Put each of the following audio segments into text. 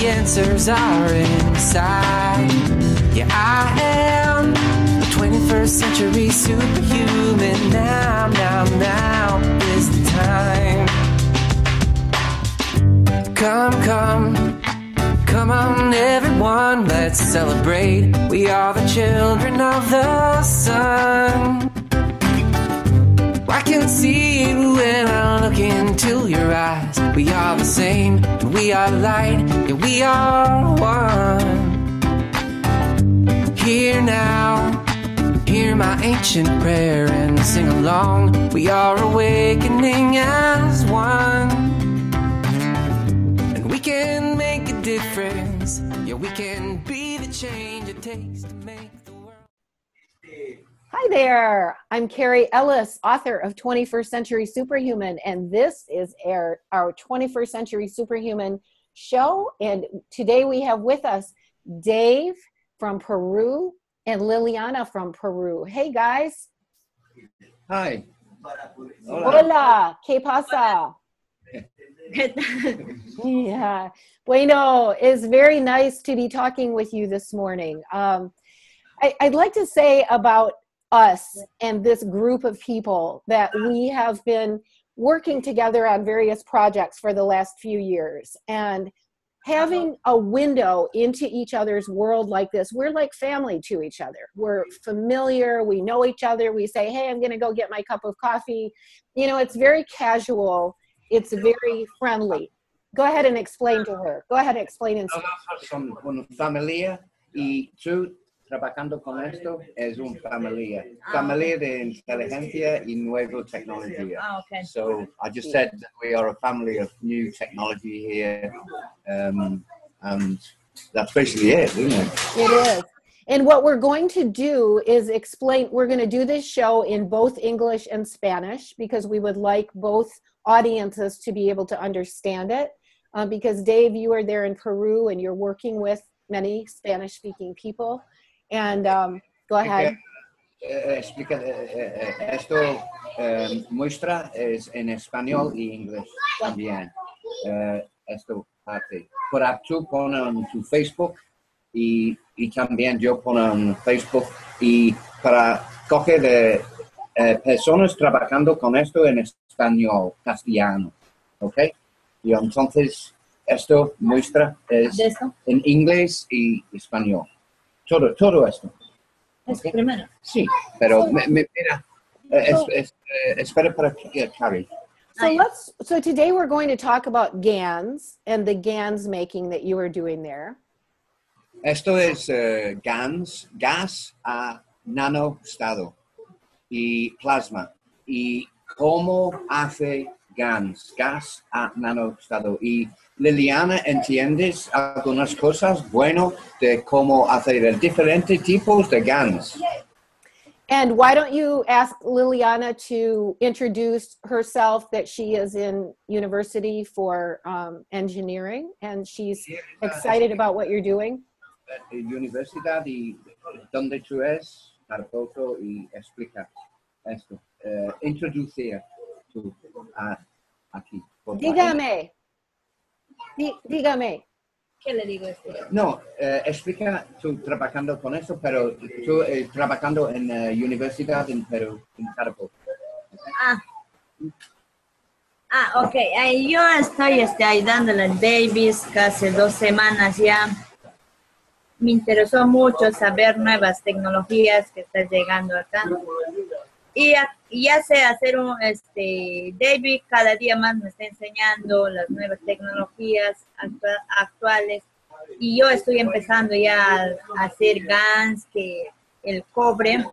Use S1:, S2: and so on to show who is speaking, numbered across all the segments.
S1: answers are inside. Yeah, I am a 21st century superhuman. Now is the time. Come on everyone, let's celebrate. We are the children of the sun. I can see you when I look into your eyes. We are the same, we are light, yeah, we are one. Here now, hear my ancient prayer and sing along. We are awakening as one. And we can make a difference. Yeah, we can be the change it takes to make the world.
S2: Hi there, I'm Carrie Ellis, author of 21st Century Superhuman, and this is our 21st Century Superhuman show. And today we have with us Dave from Peru and Lilyana from Peru. Hey guys.
S3: Hi.
S2: Hola, ¿qué pasa? Yeah, bueno, it's very nice to be talking with you this morning. I'd like to say about us and this group of people that we have been working together on various projects for the last few years, and having a window into each other's world like this. We're like family to each other. We're familiar, we know each other. We say, hey, I'm gonna go get my cup of coffee. You know, it's very casual, it's very friendly. Go ahead and explain to her. Go ahead and explain.
S3: Nosotros somos una familia y tú trabajando con esto es una familia. Familia de inteligencia y nueva tecnología.
S4: Okay.
S3: So I just said that we are a family of new technology here. And that's basically it, isn't it?
S2: It is. And what we're going to do is explain, we're going to do this show in both English and Spanish because we would like both audiences to be able to understand it. Because Dave, you are there in Peru and you're working with many Spanish-speaking people. And go ahead.
S3: Explica, esto muestra es en español y inglés también. Esto parte. Para tú poner en tu Facebook y también yo pongo en Facebook y para coger de personas trabajando con esto en español, castellano, ¿ok? Y entonces esto muestra es en inglés y español. Todo esto.
S4: Es
S3: ¿Okay?
S4: primero.
S3: Sí, pero mira, espera para Carrie.
S2: So today we're going to talk about GANS and the GANS making that you are doing there.
S3: Esto es GANS, gas a nanoestado y plasma. Y cómo hace GANS, gas a nanoestado. Y Lilyana, ¿entiendes algunas cosas bueno de cómo hacer diferentes tipos de GANS?
S2: And why don't you ask Lilyana to introduce herself, that she is in university for engineering and she's excited about what you're doing?
S3: Universidad y donde tú es, Carpoto, y explica esto. Introducir tú aquí.
S2: Dígame. Dígame.
S4: ¿Qué le digo?
S3: No, explica tú trabajando con eso, pero tú trabajando en la universidad en Perú, en Carpo.
S4: Ok. Yo estoy ayudando a las babies casi 2 semanas ya. Me interesó mucho saber nuevas tecnologías que están llegando acá. Y ya sé hacer David cada día más me está enseñando las nuevas tecnologías actuales. Y yo estoy empezando ya a hacer GANS, que el cobre,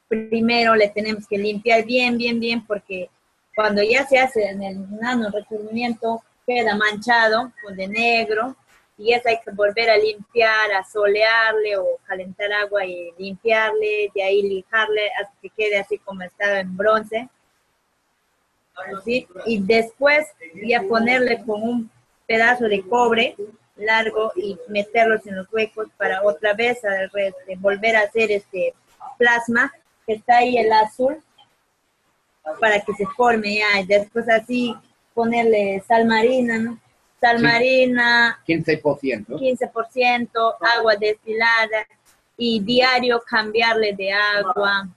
S4: primero le tenemos que limpiar bien, porque cuando ya se hace en el nano recubrimiento, queda manchado de negro. Y eso hay que volver a limpiar, a solearle o calentar agua y limpiarle, de ahí lijarle hasta que quede así como estaba en bronce. ¿Sí? Y después ya ponerle con un pedazo de cobre largo y meterlos en los huecos para otra vez volver a hacer plasma, que está ahí el azul, para que se forme ya. Y después así ponerle sal marina, ¿no? sal marina,
S3: 15%.
S4: 15%, agua destilada y diario cambiarle de agua,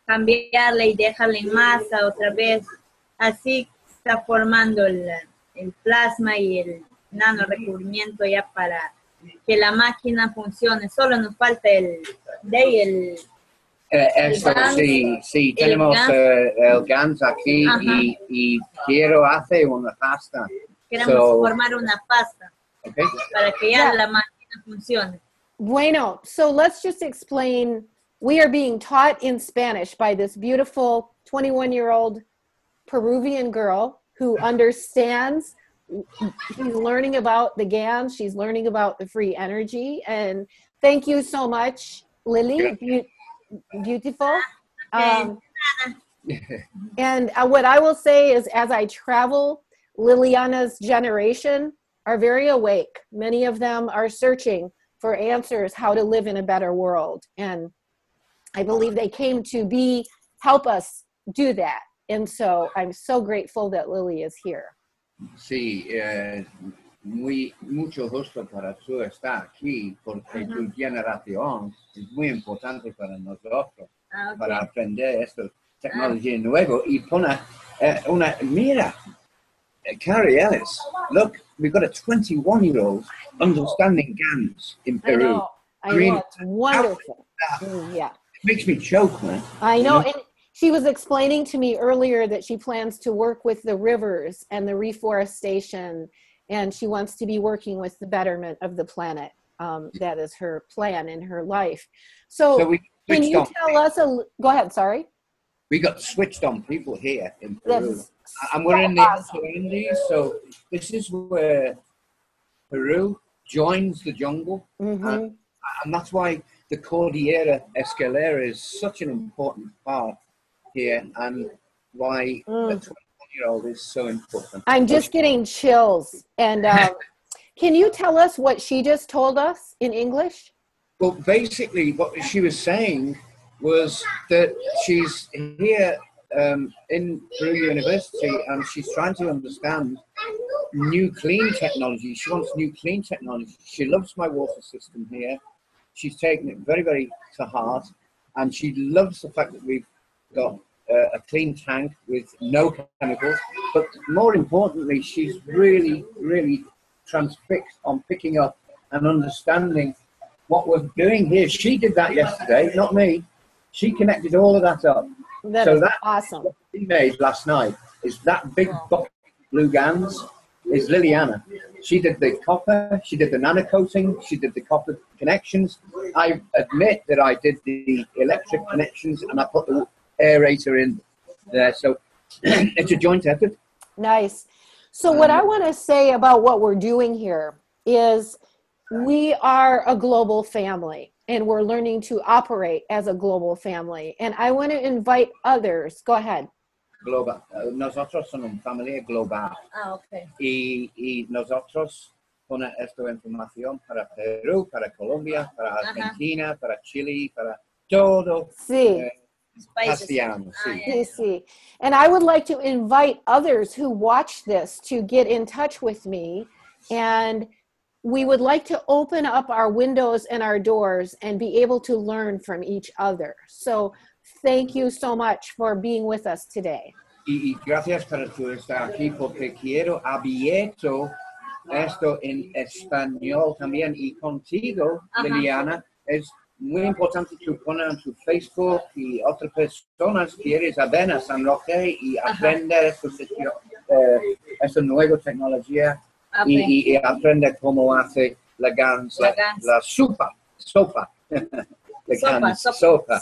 S4: cambiarle y dejarle en masa otra vez. Así está formando el plasma y el nanorecubrimiento ya para que la máquina funcione. Solo nos falta el
S3: Esto
S4: GANS,
S3: sí, tenemos el GANS aquí y quiero hacer una pasta.
S4: Queremos formar una pasta para que ya la máquina funcione.
S2: Bueno, so let's just explain. We are being taught in Spanish by this beautiful 21-year-old Peruvian girl who understands. She's learning about the GANs. She's learning about the free energy. And thank you so much, Lily. Beautiful. And what I will say is, as I travel, Lilyana's generation are very awake. Many of them are searching for answers how to live in a better world. And I believe they came to help us do that. And so I'm so grateful that Lily is here.
S3: Sí, mucho gusto para tú estar aquí, porque tu generación es muy importante para nosotros, para aprender esta tecnología nueva y poner mira, Carrie Ellis, look, we've got a 21-year-old understanding GANs in Peru.
S2: I know, it's wonderful. Yeah.
S3: It makes me choke, man.
S2: I know, and she was explaining to me earlier that she plans to work with the rivers and the reforestation, and she wants to be working with the betterment of the planet. That is her plan in her life. So can you tell us go ahead, sorry.
S3: We got switched on people here in Peru.
S2: That's
S3: And we're in the Andes, so this is where Peru joins the jungle. And that's why the Cordillera Escalera is such an important part here, and why the 21-year-old is so important.
S2: I'm just getting chills. And can you tell us what she just told us in English?
S3: Well, basically what she was saying was that she's here in Peru University, and she's trying to understand new clean technology. She wants new clean technology. She loves my water system here. She's taken it very, very to heart, and she loves the fact that we've got a clean tank with no chemicals. But more importantly, she's really, really transfixed on picking up and understanding what we're doing here. She did that yesterday, not me. She connected all of that up.
S2: That is awesome.
S3: What she made last night is that big bucket of blue GANs is Lilyana. She did the copper, she did the nano coating, she did the copper connections. I admit that I did the electric connections, and I put the aerator in there. So it's a joint effort.
S2: Nice. So what I want to say about what we're doing here is we are a global family, and we're learning to operate as a global family. And I want to invite others. Go ahead.
S3: Global. Nosotros somos una familia global.
S4: Okay.
S3: Y nosotros ponemos esta información para Perú, para Colombia, para Argentina, para Chile, para todo.
S2: Sí.
S3: Castellano. Sí.
S2: Sí. And I would like to invite others who watch this to get in touch with me, and we would like to open up our windows and our doors and be able to learn from each other. So thank you so much for being with us today.
S3: Y gracias por tu estar aquí, porque quiero abierto esto en español también. Y contigo, Lilyana, es muy importante que poner en tu Facebook y otras personas quieres saber a San Roque y aprender esta nueva tecnología. Y aprende cómo hace la GANS, la sopa de GANS. Sopa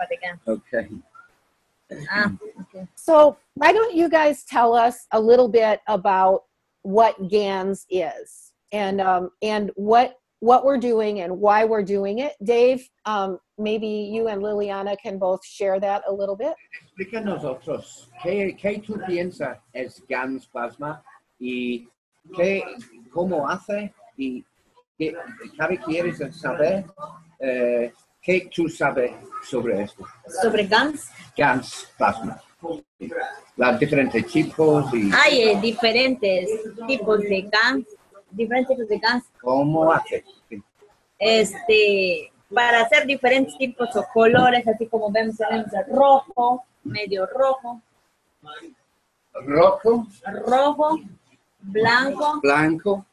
S4: de GANS.
S3: Okay.
S4: Okay.
S2: So why don't you guys tell us a little bit about what GANS is, and what we're doing and why we're doing it. Dave, maybe you and Lilyana can both share that a little bit.
S3: Explica nosotros qué tú piensas es GANS plasma y cómo hace, y qué quieres saber, qué tú sabes sobre esto.
S4: ¿Sobre GANS?
S3: GANS plasma. Las diferentes tipos y
S4: Hay diferentes tipos de GANs, diferentes tipos de GANs,
S3: cómo hace.
S4: para hacer diferentes tipos o colores, así como vemos, tenemos el rojo, medio rojo,
S3: Rojo,
S4: rojo, blanco.
S3: blanco,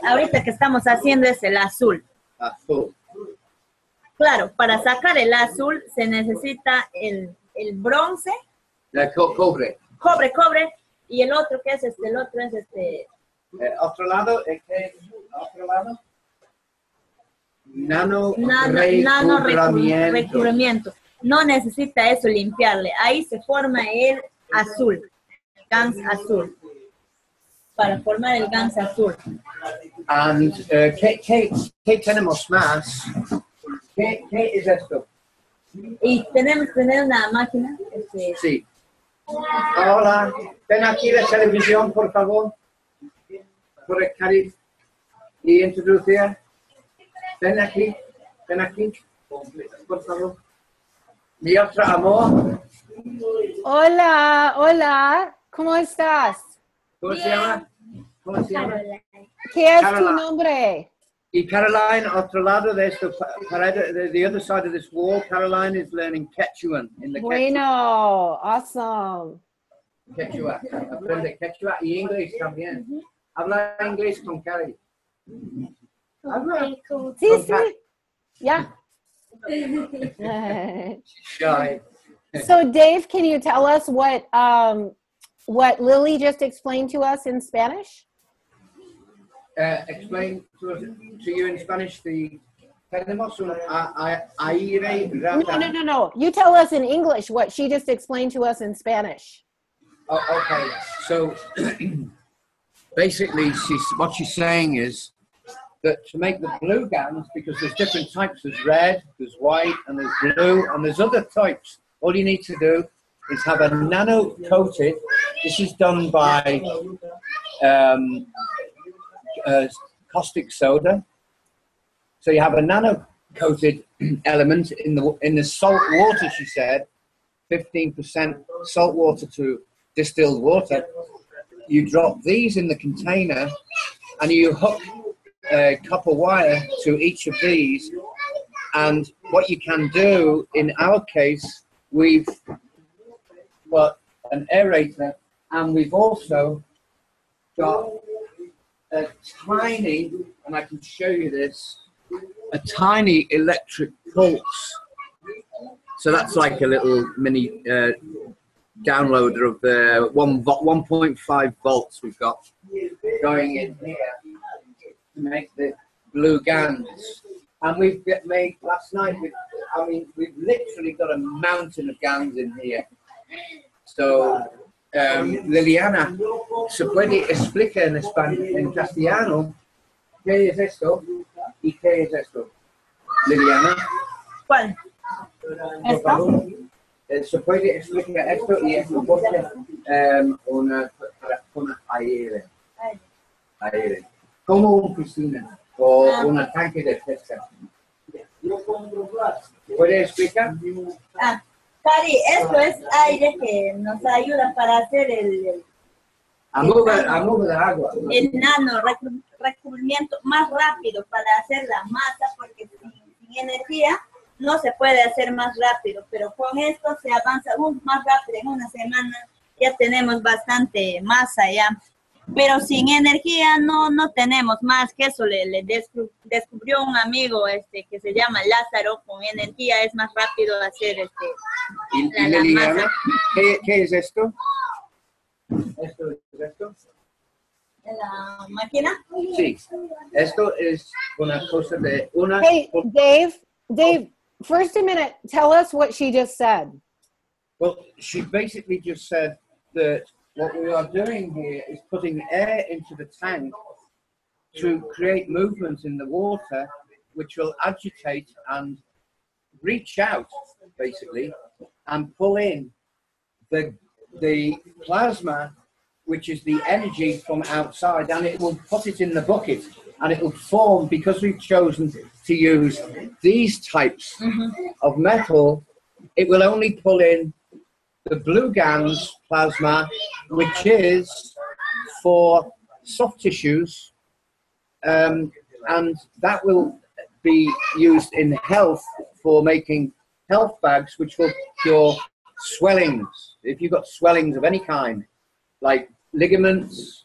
S4: Ahorita que estamos haciendo es el azul.
S3: azul.
S4: Claro, para sacar el azul se necesita el bronce,
S3: Cobre.
S4: cobre, y el otro que es el otro es
S3: Otro lado, otro lado. Nano
S4: recubrimiento. No necesita eso limpiarle. Ahí se forma el azul, el GANS azul. Para formar el GANS azul.
S3: And, ¿qué tenemos más? ¿Qué es esto?
S4: Y tenemos que tener una máquina.
S3: Sí. Hola, ven aquí la televisión, por favor. Por el cariz. Y introducir. Ven aquí, por favor. Mi otro amor.
S2: Hola, hola, ¿cómo estás?
S3: ¿Cómo se llama? ¿Cómo se llama?
S2: ¿Qué es tu
S3: Caroline.
S2: nombre?
S3: Y Caroline, otro lado de esto, the other side of this wall, Caroline is learning Quechuan in the
S2: Bueno, awesome.
S3: Quechua. Aprende Quechua y inglés también. Habla inglés con Cari. Habla.
S2: Sí, sí, ya.
S3: Shy.
S2: So Dave, can you tell us what Lily just explained to us in Spanish?
S3: Explain to you in Spanish tenemos un aire rata.
S2: No. You tell us in English what she just explained to us in Spanish.
S3: Oh, okay. So basically, what she's saying is that to make the blue GANs, because there's different types, there's red, there's white, and there's blue, and there's other types. All you need to do is have a nano-coated, this is done by caustic soda. So you have a nano-coated element in the salt water, she said, 15% salt water to distilled water. You drop these in the container and you hook copper wire to each of these. And what you can do, in our case, we've got an aerator and we've also got a tiny, and I can show you this, a tiny electric pulse. So that's like a little mini downloader of the 1.5 volts we've got going in here to make the blue GANs. And we've made last night, we've literally got a mountain of GANs in here. So, Lilyana, ¿se puede explicar en castellano qué es esto y qué es esto? Liliana.
S4: ¿Cuál?
S3: Por favor. ¿Se puede explicar esto y esto? Porque una aire. Como una piscina o una tanque de pesca. ¿Puede explicar?
S4: Cari, esto es aire que nos ayuda para hacer el
S3: de agua.
S4: El nano recubrimiento más rápido para hacer la masa, porque sin energía no se puede hacer más rápido, pero con esto se avanza aún más rápido. En una semana ya tenemos bastante masa ya, pero sin energía no tenemos más que eso. Le descubrió un amigo que se llama Lázaro. Con energía es más rápido hacer la masa.
S3: ¿Qué es esto? ¿Esto es esto?
S4: ¿La máquina?
S3: Sí, esto es una cosa de una...
S2: Hey, Dave, first a minute, tell us what she just said.
S3: Well, she basically just said that what we are doing here is putting air into the tank to create movement in the water, which will agitate and reach out, basically, and pull in the plasma, which is the energy from outside, and it will put it in the bucket, and it will form, because we've chosen to use these types of metal, it will only pull in the blue GANS plasma, which is for soft tissues, and that will be used in health for making health bags, which will cure swellings. If you've got swellings of any kind, like ligaments,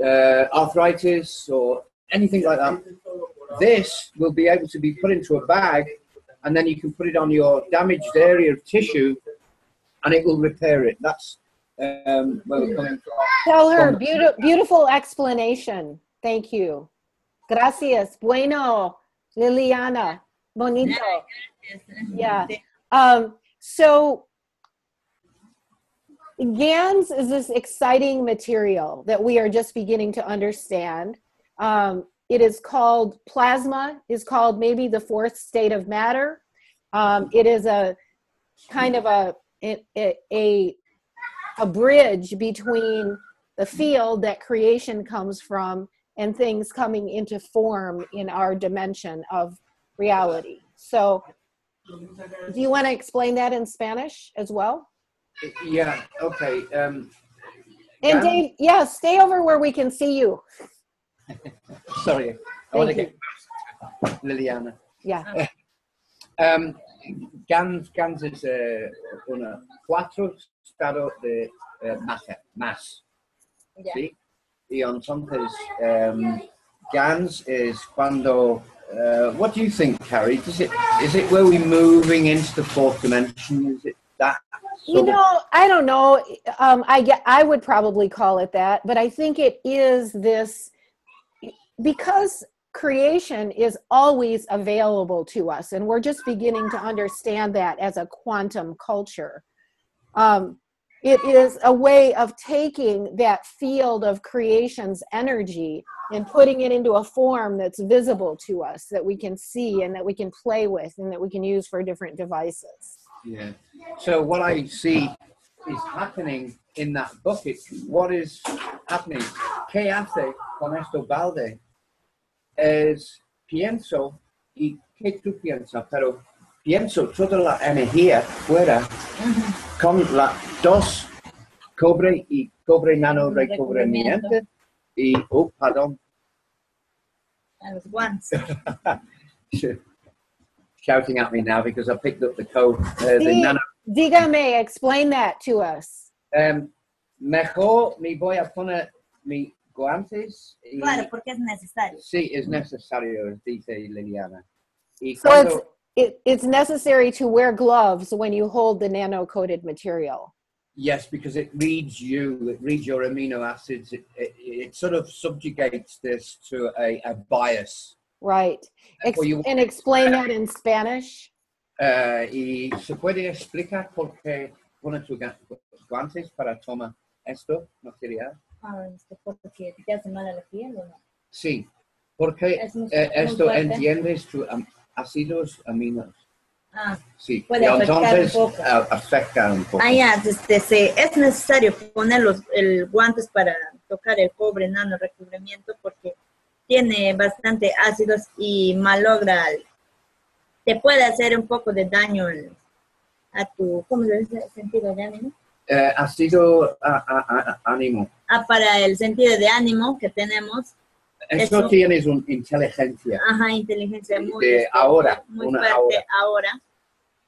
S3: arthritis, or anything like that, this will be able to be put into a bag, and then you can put it on your damaged area of tissue, and it will repair it. That's where we're coming from.
S2: Tell her, beautiful explanation. Thank you. Gracias. Bueno, Lilyana. Bonito. Yeah. So GANS is this exciting material that we are just beginning to understand. It is called plasma, is called maybe the fourth state of matter. It is a kind of a bridge between the field that creation comes from and things coming into form in our dimension of reality. So do you want to explain that in Spanish as well?
S3: Yeah, okay.
S2: And Dave, yeah, stay over where we can see you.
S3: Sorry, I want to get Lilyana.
S2: Yeah.
S3: GANS es una cuatro estados de más.
S4: Yeah.
S3: ¿Sí? Y entonces, GANS is cuando, what do you think, Carrie? Is it where we're moving into the fourth dimension? Is it that?
S2: You know, I don't know. I would probably call it that, but I think it is this, because creation is always available to us, and we're just beginning to understand that as a quantum culture. It is a way of taking that field of creation's energy and putting it into a form that's visible to us, that we can see and that we can play with and that we can use for different devices.
S3: Yeah. So what I see is happening in that bucket. What is happening? ¿Qué hace con esto balde? Es pienso, y ¿qué tú piensas? Pero pienso toda la energía fuera con la dos cobre y cobre nano recubrimiento y, oh, perdón.
S4: And it was once.
S3: Shouting at me now because I picked up the code. The nano.
S2: Dígame, explain that to us.
S3: Mejor me voy a poner mi guantes.
S4: Claro, porque es necesario.
S3: Sí, es necesario, dice Lilyana. Y
S2: So
S3: cuando,
S2: it's necessary to wear gloves when you hold the nano-coated material.
S3: yes, because it reads you, it reads your amino acids. It sort of subjugates this to a bias.
S2: Right. And explain that in Spanish.
S3: Y se puede explicar por qué pone tus guantes para tomar esto material.
S4: Porque te hace mal a la piel, ¿o no?
S3: Sí, porque esto
S4: fuerte.
S3: entiendes tus ácidos aminos. Sí,
S4: puede
S3: y
S4: afectar
S3: entonces
S4: un poco.
S3: afecta un poco.
S4: Ya, es necesario poner el guantes para tocar el cobre nano recubrimiento porque tiene bastante ácidos y malogra, te puede hacer un poco de daño a tu, ¿cómo se dice? ¿Sentido de ánimo?
S3: Ácido ánimo.
S4: Para el sentido de ánimo que tenemos.
S3: Eso tienes una inteligencia.
S4: Ajá, inteligencia muy,
S3: de ahora,
S4: muy
S3: una
S4: fuerte ahora.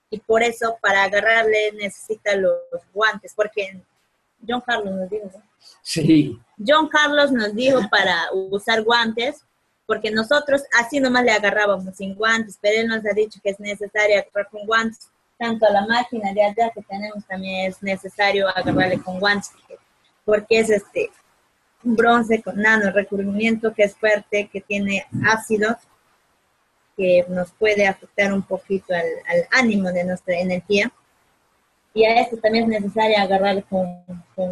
S4: Y por eso, para agarrarle, necesita los guantes, porque John Carlos nos dijo, ¿no?
S3: Sí.
S4: John Carlos nos dijo para usar guantes, porque nosotros así nomás le agarrábamos sin guantes, pero él nos ha dicho que es necesario agarrar con guantes. Tanto a la máquina de allá que tenemos también es necesario agarrarle con guantes, porque es bronce con nano recubrimiento que es fuerte, que tiene ácidos, que nos puede afectar un poquito al ánimo de nuestra energía. Y a esto también es necesario agarrarle con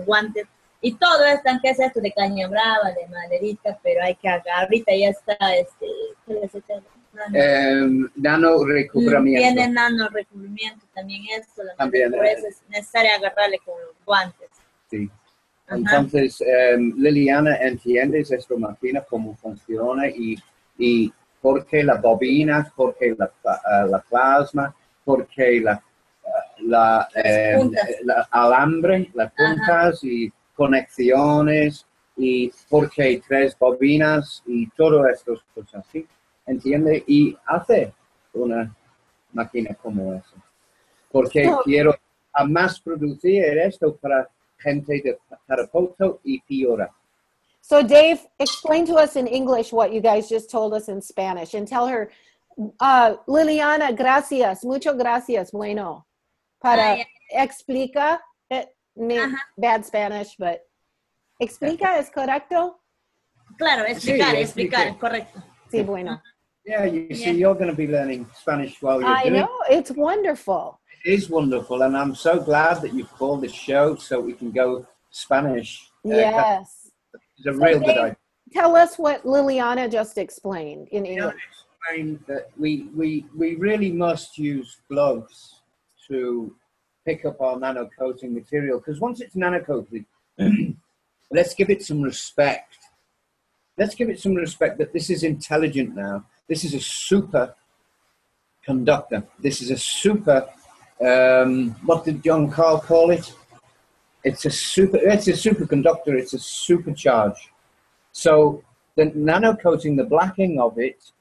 S4: guantes. Y todo esto, aunque es esto de caña brava, de maderita, pero hay que agarrar. Ahorita ya está, ¿qué les echa?
S3: Nano recubrimiento.
S4: Tiene nano recubrimiento también esto.
S3: También,
S4: por eso es necesario agarrarle con los guantes.
S3: Sí.
S4: Ajá.
S3: Entonces, Lilyana, ¿entiendes esta máquina cómo funciona y por qué la bobina, por qué la plasma, por qué la alambre, las puntas y conexiones y por qué 3 bobinas y todo estas cosas así, ¿entiende? Y hace una máquina como esa. Porque quiero a más producir esto para gente de Tarapoto y Piura.
S2: So Dave, explain to us in English what you guys just told us in Spanish, and tell her, Lilyana, gracias, muchas gracias, bueno, para explica, bad Spanish, but explica, ¿es correcto?
S4: Claro, explicar,
S3: Sí,
S4: explicar, correcto.
S2: Sí, bueno.
S3: Yeah, you see, you're going to be learning Spanish while you're doing it.
S2: I know, it's wonderful.
S3: It is wonderful, and I'm so glad that you've called this show so we can go Spanish.
S2: Yes.
S3: It's a real good idea.
S2: Tell us what Lilyana just explained in English.
S3: Explain that we really must use gloves to pick up our nano coating material, because once it's nano coated, let's give it some respect. Let's give it some respect that this is intelligent now. This is a super conductor. This is a super, what did John Carl call it? It's a superconductor. It's a supercharge. So the nano coating, the blacking of it,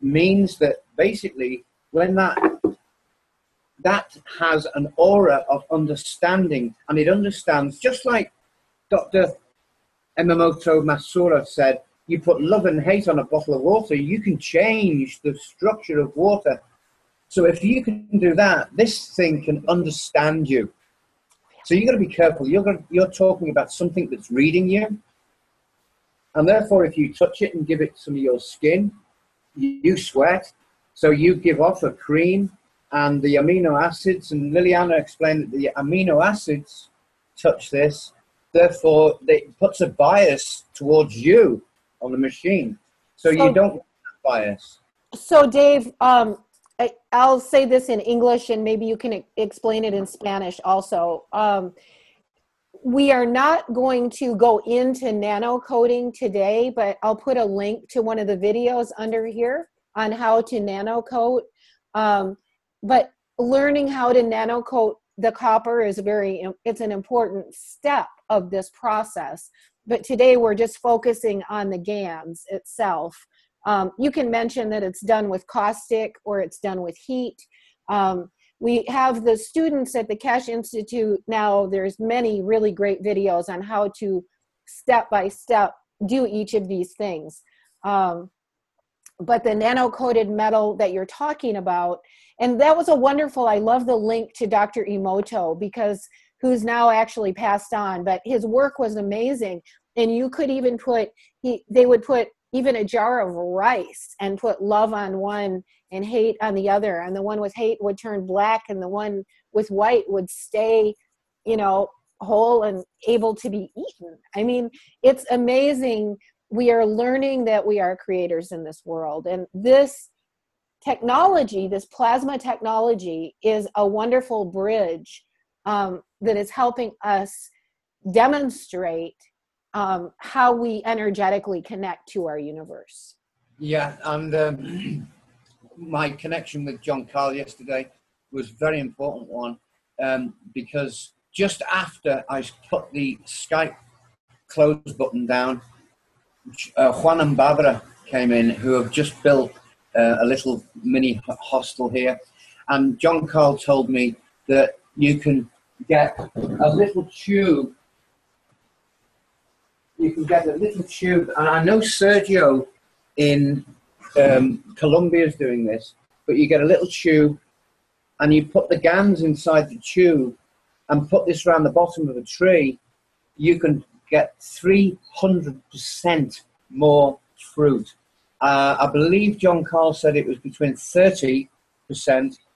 S3: means that basically when that has an aura of understanding, and it understands, just like Dr. Emamoto Masura said, you put love and hate on a bottle of water, you can change the structure of water. So if you can do that, this thing can understand you. So you've got to be careful. You're talking about something that's reading you. And therefore, if you touch it and give it some of your skin, you sweat. So you give off a cream and the amino acids. And Lilyana explained that the amino acids touch this. Therefore, it puts a bias towards you on the machine. So you don't want that bias.
S2: So Dave, I'll say this in English and maybe you can explain it in Spanish also. We are not going to go into nano coating today, but I'll put a link to one of the videos under here on how to nano coat. But learning how to nano coat the copper is it's an important step of this process. But today we're just focusing on the GANS itself. You can mention that it's done with caustic or it's done with heat. We have the students at the Keshe Institute now. There's many really great videos on how to step by step do each of these things. But the nano-coated metal that you're talking about, and that was a wonderful, I love the link to Dr. Emoto, because who's now actually passed on, but his work was amazing. And you could even put, they would put even a jar of rice and put love on one and hate on the other. And the one with hate would turn black and the one with white would stay, you know, whole and able to be eaten. I mean, it's amazing. We are learning that we are creators in this world. And this technology, this plasma technology, is a wonderful bridge that is helping us demonstrate how we energetically connect to our universe.
S3: Yeah, and my connection with John Carl yesterday was a very important one, because just after I put the Skype close button down, Juan and Barbara came in, who have just built a little mini hostel here, and John Carl told me that you can get a little tube. You can get a little tube, and I know Sergio in Colombia is doing this, but you get a little tube and you put the GANS inside the tube and put this around the bottom of a tree, you can get 300% more fruit. I believe John Carl said it was between 30%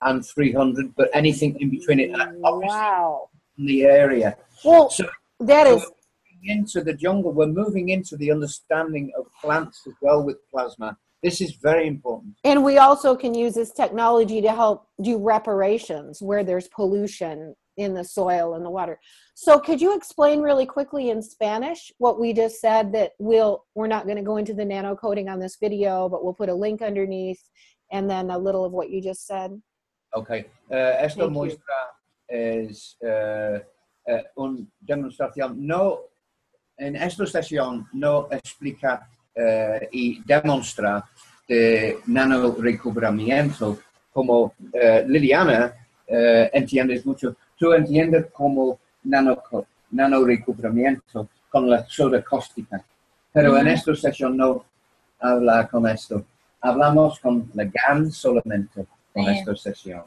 S3: and 300, but anything in between it.
S2: Wow.
S3: In the area.
S2: Well,
S3: so
S2: that is...
S3: into the jungle, we're moving into the understanding of plants as well with plasma. This is very important.
S2: And we also can use this technology to help do reparations where there's pollution in the soil and the water. So could you explain really quickly in Spanish what we just said, that we're not going to go into the nano coating on this video, but we'll put a link underneath and then a little of what you just said?
S3: Okay. Esto muestra es una demostración. No, en esta sesión no explica y demuestra de nanorecubrimiento como Lilyana entiendes mucho. Tú entiendes como nanorecubrimiento con la soda cáustica. Pero en esta sesión no habla con esto. Hablamos con la GANS solamente con esta sesión.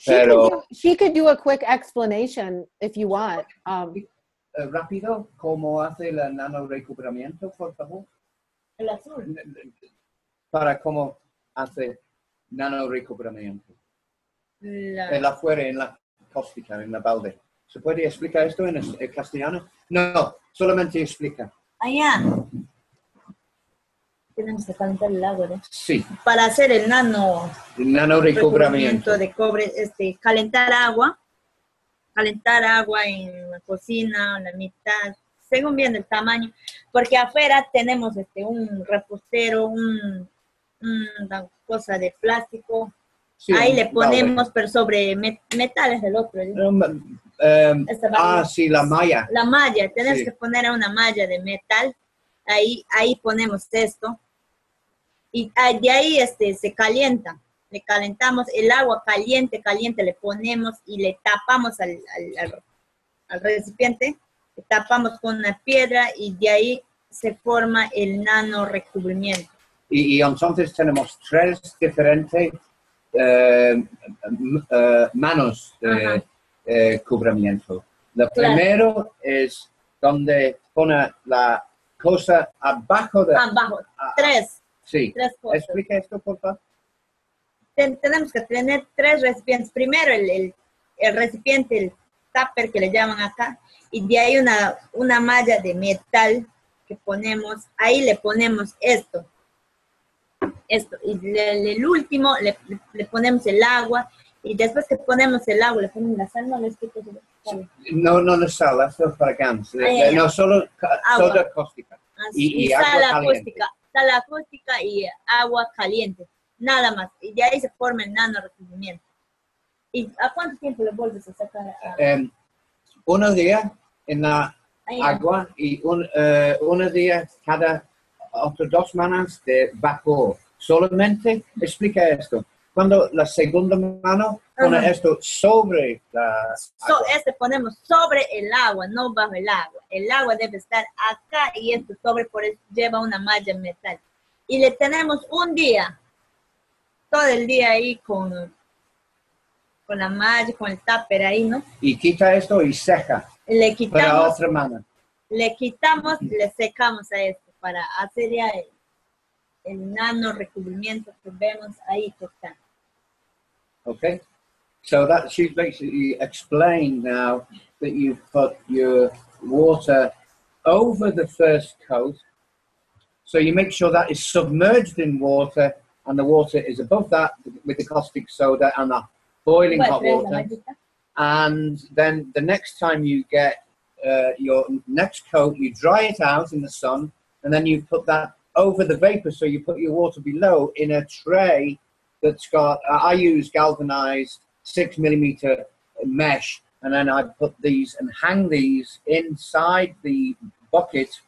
S3: Pero
S2: She could do a quick explanation if you want.
S3: rápido, ¿cómo hace el nanorecubrimiento, por favor?
S4: El azul.
S3: Para cómo hace nanorecubrimiento.
S4: La...
S3: Afuera, en la cáustica, en la balde. ¿Se puede explicar esto en castellano? No, solamente explica.
S4: Allá. Tenemos que calentar el agua, ¿no?
S3: Sí.
S4: Para hacer el
S3: nanorecubrimiento
S4: de cobre, calentar agua en la cocina, la mitad, según bien el tamaño, porque afuera tenemos un repostero, una cosa de plástico, sí, ahí le ponemos, pero sobre metales del otro.
S3: Sí, la malla.
S4: La malla, tenemos que poner una malla de metal, ahí ponemos esto, y de ahí se calienta. Le calentamos el agua caliente, le ponemos y le tapamos al recipiente, le tapamos con una piedra y de ahí se forma el nanorecubrimiento. Y
S3: entonces tenemos 3 diferentes manos de cubrimiento. Lo primero es donde pone la cosa abajo de...
S4: Abajo, 3.
S3: Sí.
S4: 3 cosas.
S3: Explica esto, por favor.
S4: Tenemos que tener 3 recipientes. Primero el recipiente, el tupper que le llaman acá, y de ahí una malla de metal que ponemos, ahí le ponemos esto, y el último le ponemos el agua, y después que ponemos el agua, le ponemos la sal, no le explico.
S3: No la sal, esto es para GANS. No, solo soda cáustica.
S4: Y sal acústica y agua caliente. Nada más. Y de ahí se forma el nanorecubrimiento. ¿Y a cuánto tiempo le vuelves a sacar?
S3: Unos días en la agua y unos días cada otras 2 semanas de vapor. Solamente explica esto. Cuando la segunda mano pone esto sobre la agua.
S4: Ponemos sobre el agua, no bajo el agua. El agua debe estar acá y esto sobre, por eso lleva una malla de metal. Y le tenemos un día. Todo el día ahí con la malla, con el tupper ahí, ¿no?
S3: Y quita esto y seca.
S4: Le quitamos,
S3: para otra mano.
S4: Le quitamos y le secamos a esto para hacer ya el nanorecubrimiento que vemos ahí que está.
S3: Okay. So that she's basically explained now that you've put your water over the first coat. So you make sure that is submerged in water and the water is above that with the caustic soda and the boiling hot water. And then the next time you get your next coat, you dry it out in the sun, and then you put that over the vapor. So you put your water below in a tray that's got, I use galvanized 6mm mesh, and then I put these and hang these inside the bucket,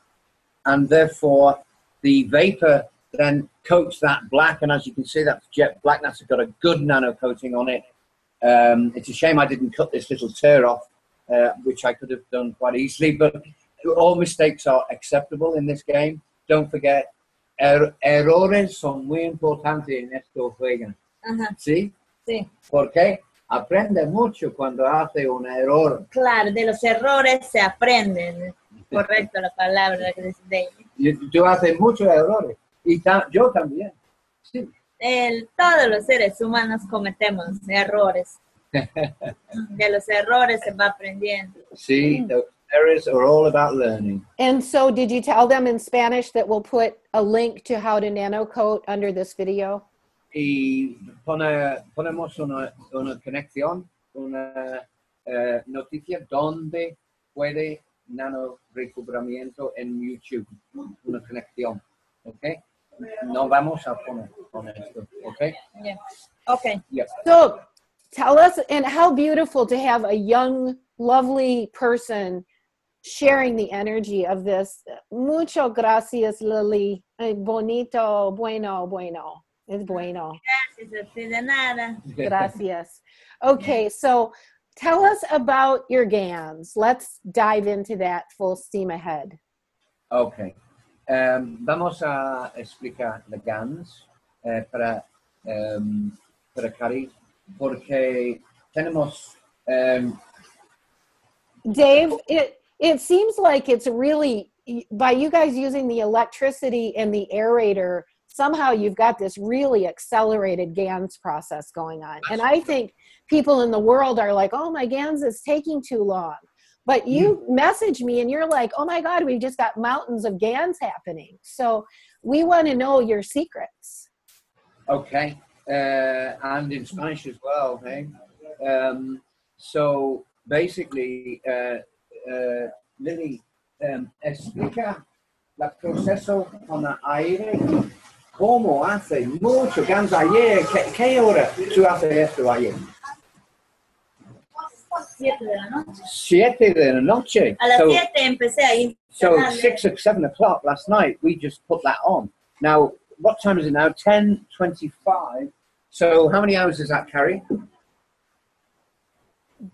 S3: and therefore the vapor then coats that black, and as you can see, that's jet black. That's got a good nano coating on it. It's a shame I didn't cut this little tear off, which I could have done quite easily, but all mistakes are acceptable in this game. Don't forget, errores son muy importantes en estos juegos. ¿Sí? Sí. Porque aprende mucho cuando hace un error.
S4: Claro, de los errores se aprenden. Correcto la palabra que dice.
S3: Tú haces muchos errores. Y yo también. Sí.
S4: Todos los seres humanos cometemos errores. De los errores se va aprendiendo.
S3: Sí, those errors are all about learning.
S2: And so did you tell them in Spanish that we'll put a link to how to nano coat under this video?
S3: Y ponemos una conexión, una noticia donde puede nano recubrimiento en YouTube. Una conexión. ¿Ok? No vamos a poner esto, ¿ok?
S4: Yeah. Okay.
S3: Yeah.
S2: So tell us, and how beautiful to have a young, lovely person sharing the energy of this. Mucho gracias, Lily. Bonito, bueno, bueno. Es bueno.
S4: Gracias, de nada.
S2: Gracias. Okay, so tell us about your GANS. Let's dive into that full steam ahead.
S3: Okay. Vamos a explicar la GANS para Cari, porque tenemos...
S2: Dave, it seems like it's really, by you guys using the electricity and the aerator, somehow you've got this really accelerated GANS process going on. And I think people in the world are like, oh, my GANS is taking too long. But you message me and you're like, oh my God, we've just got mountains of GANS happening. So we want to know your secrets.
S3: Okay. And in Spanish as well, hey? So basically, Lily, explica el proceso con el aire, cómo hace mucho GANS ayer. ¿Qué hora tú haces esto ayer?
S4: 7 de la noche.
S3: 7 de la noche.
S4: A las 7 empecé a ir.
S3: So 6 or 7 o'clock last night, we just put that on. Now, what time is it now? 10:25. So how many hours does that carry?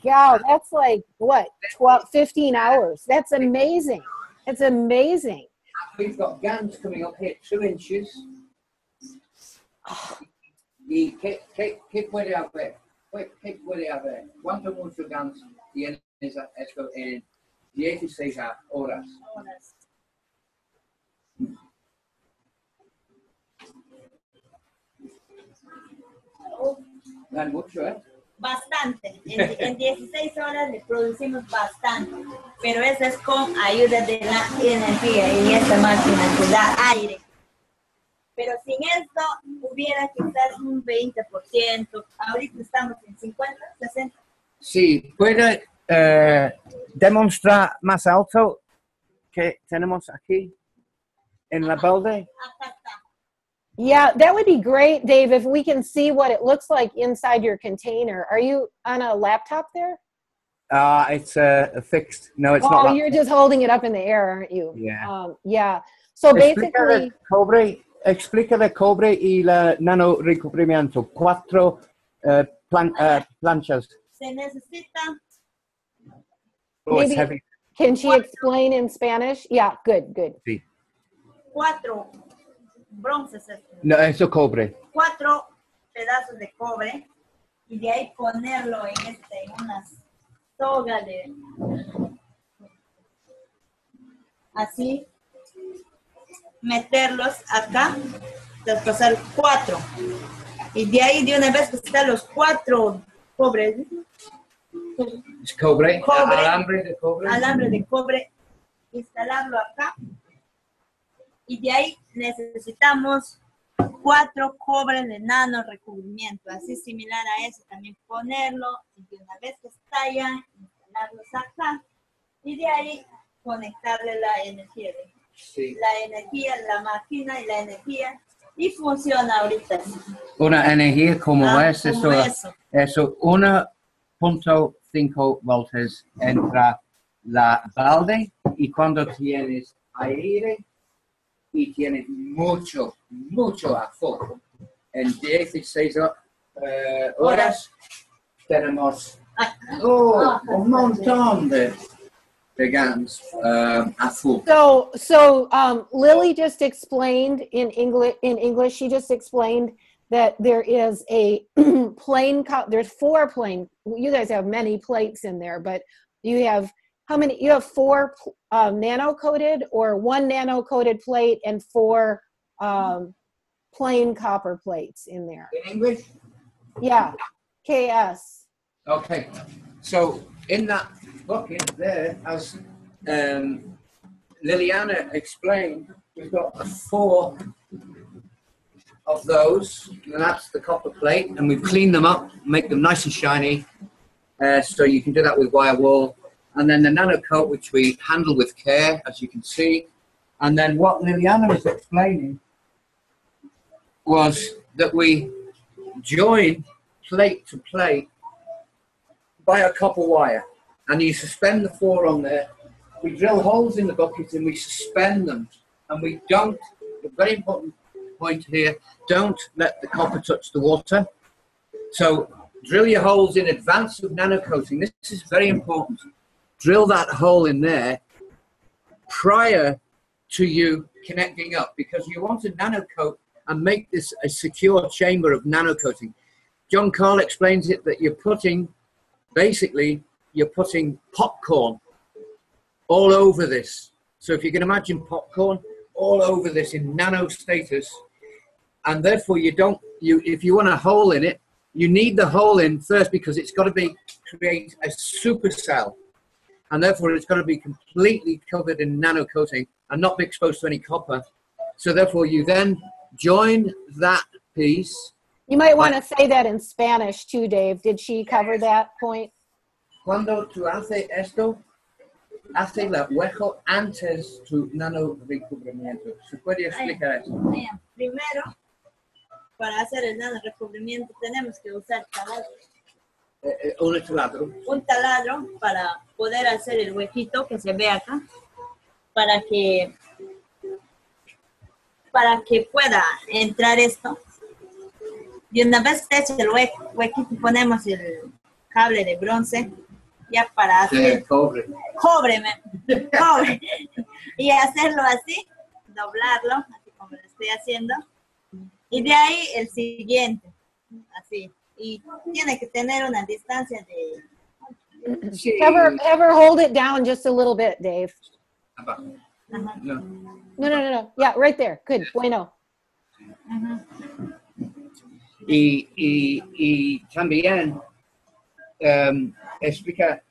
S2: Yeah, that's like, what, 12, 15 hours. That's amazing. It's amazing.
S3: We've got GANS coming up here, 2 inches. ¿Y qué puede haber? ¿Qué puede haber? ¿Cuánto mucho GANS tienes esto en 16 horas? No es mucho, ¿eh?
S4: Bastante. En 16 horas le producimos bastante. Pero eso es con ayuda de la energía y esta máquina que da aire. Pero sin esto hubiera quizás un 20%. Ahorita estamos en 50, 60.
S3: Sí, ¿puede demostrar más alto que tenemos aquí en la balde?
S4: Acá está.
S2: Yeah, that would be great, Dave, if we can see what it looks like inside your container. Are you on a laptop there?
S3: It's a fixed. No, it's
S2: not.
S3: not.
S2: Oh, you're just holding it up in the air, aren't you?
S3: Yeah.
S2: Yeah. So basically...
S3: Explica el cobre y el nano recubrimiento. 4 planchas.
S4: Se necesita.
S3: Oh, it's heavy.
S2: Can she explain in Spanish? Yeah, good.
S3: Sí.
S4: 4 bronces.
S3: No, eso cobre.
S4: 4 pedazos de cobre y de ahí ponerlo en una soga de así, meterlos acá, traspasar 4 y de ahí de una vez que están los 4 cobres,
S3: Cobre, alambre de cobre,
S4: instalarlo acá y de ahí necesitamos 4 cobres de nano recubrimiento, así similar a eso, también ponerlo y de una vez que estallan, instalarlos acá y de ahí conectarle la energía, la máquina y la energía y funciona ahorita.
S3: Una energía como eso, 1.5 voltios entra la balde y cuando tienes aire y tienes mucho a full, en 16 horas tenemos un montón de GANS a full.
S2: So Lily just explained in English, she just explained that there is a plane, there's 4 plane, you guys have many plates in there, but you have, how many, you have 4 nano-coated or 1 nano-coated plate and 4 plain copper plates in there.
S3: In English?
S2: Yeah, KS.
S3: Okay, so in that bucket there, as Lilyana explained, we've got 4 of those, and that's the copper plate, and we've cleaned them up, make them nice and shiny, so you can do that with wire wool. And then the nano coat, which we handle with care, as you can see. And then what Lilyana was explaining was that we join plate to plate buy a copper wire and you suspend the 4 on there. We drill holes in the buckets and we suspend them. And we don't, a very important point here, don't let the copper touch the water. So drill your holes in advance of nano coating. This is very important. Drill that hole in there prior to you connecting up, because you want to nano coat and make this a secure chamber of nano coating. John Carl explains it that you're putting popcorn all over this. So if you can imagine popcorn all over this in nano status, and therefore if you want a hole in it, you need the hole in first because it's got to create a supercell, and therefore it's got to be completely covered in nano coating and not be exposed to any copper. So therefore you then join that piece.
S2: You might want to say that in Spanish too, Dave. Did she cover that point?
S3: Cuando tú haces esto, hace el hueco antes tu nano recubrimiento. ¿Se puede explicar eso?
S4: Primero, para hacer el nano recubrimiento tenemos que usar taladro.
S3: Un taladro.
S4: Un taladro para poder hacer el huequito que se ve acá, para que pueda entrar esto. Y una vez hecho el huequito, ponemos el cable de bronce ya para hacer cobre. Y hacerlo así, doblarlo, así como lo estoy haciendo. Y de ahí el siguiente, así. Y tiene que tener una distancia de...
S2: Have her hold it down just a little bit, Dave. No. Yeah, right there. Good. Bueno.
S3: Y también explica,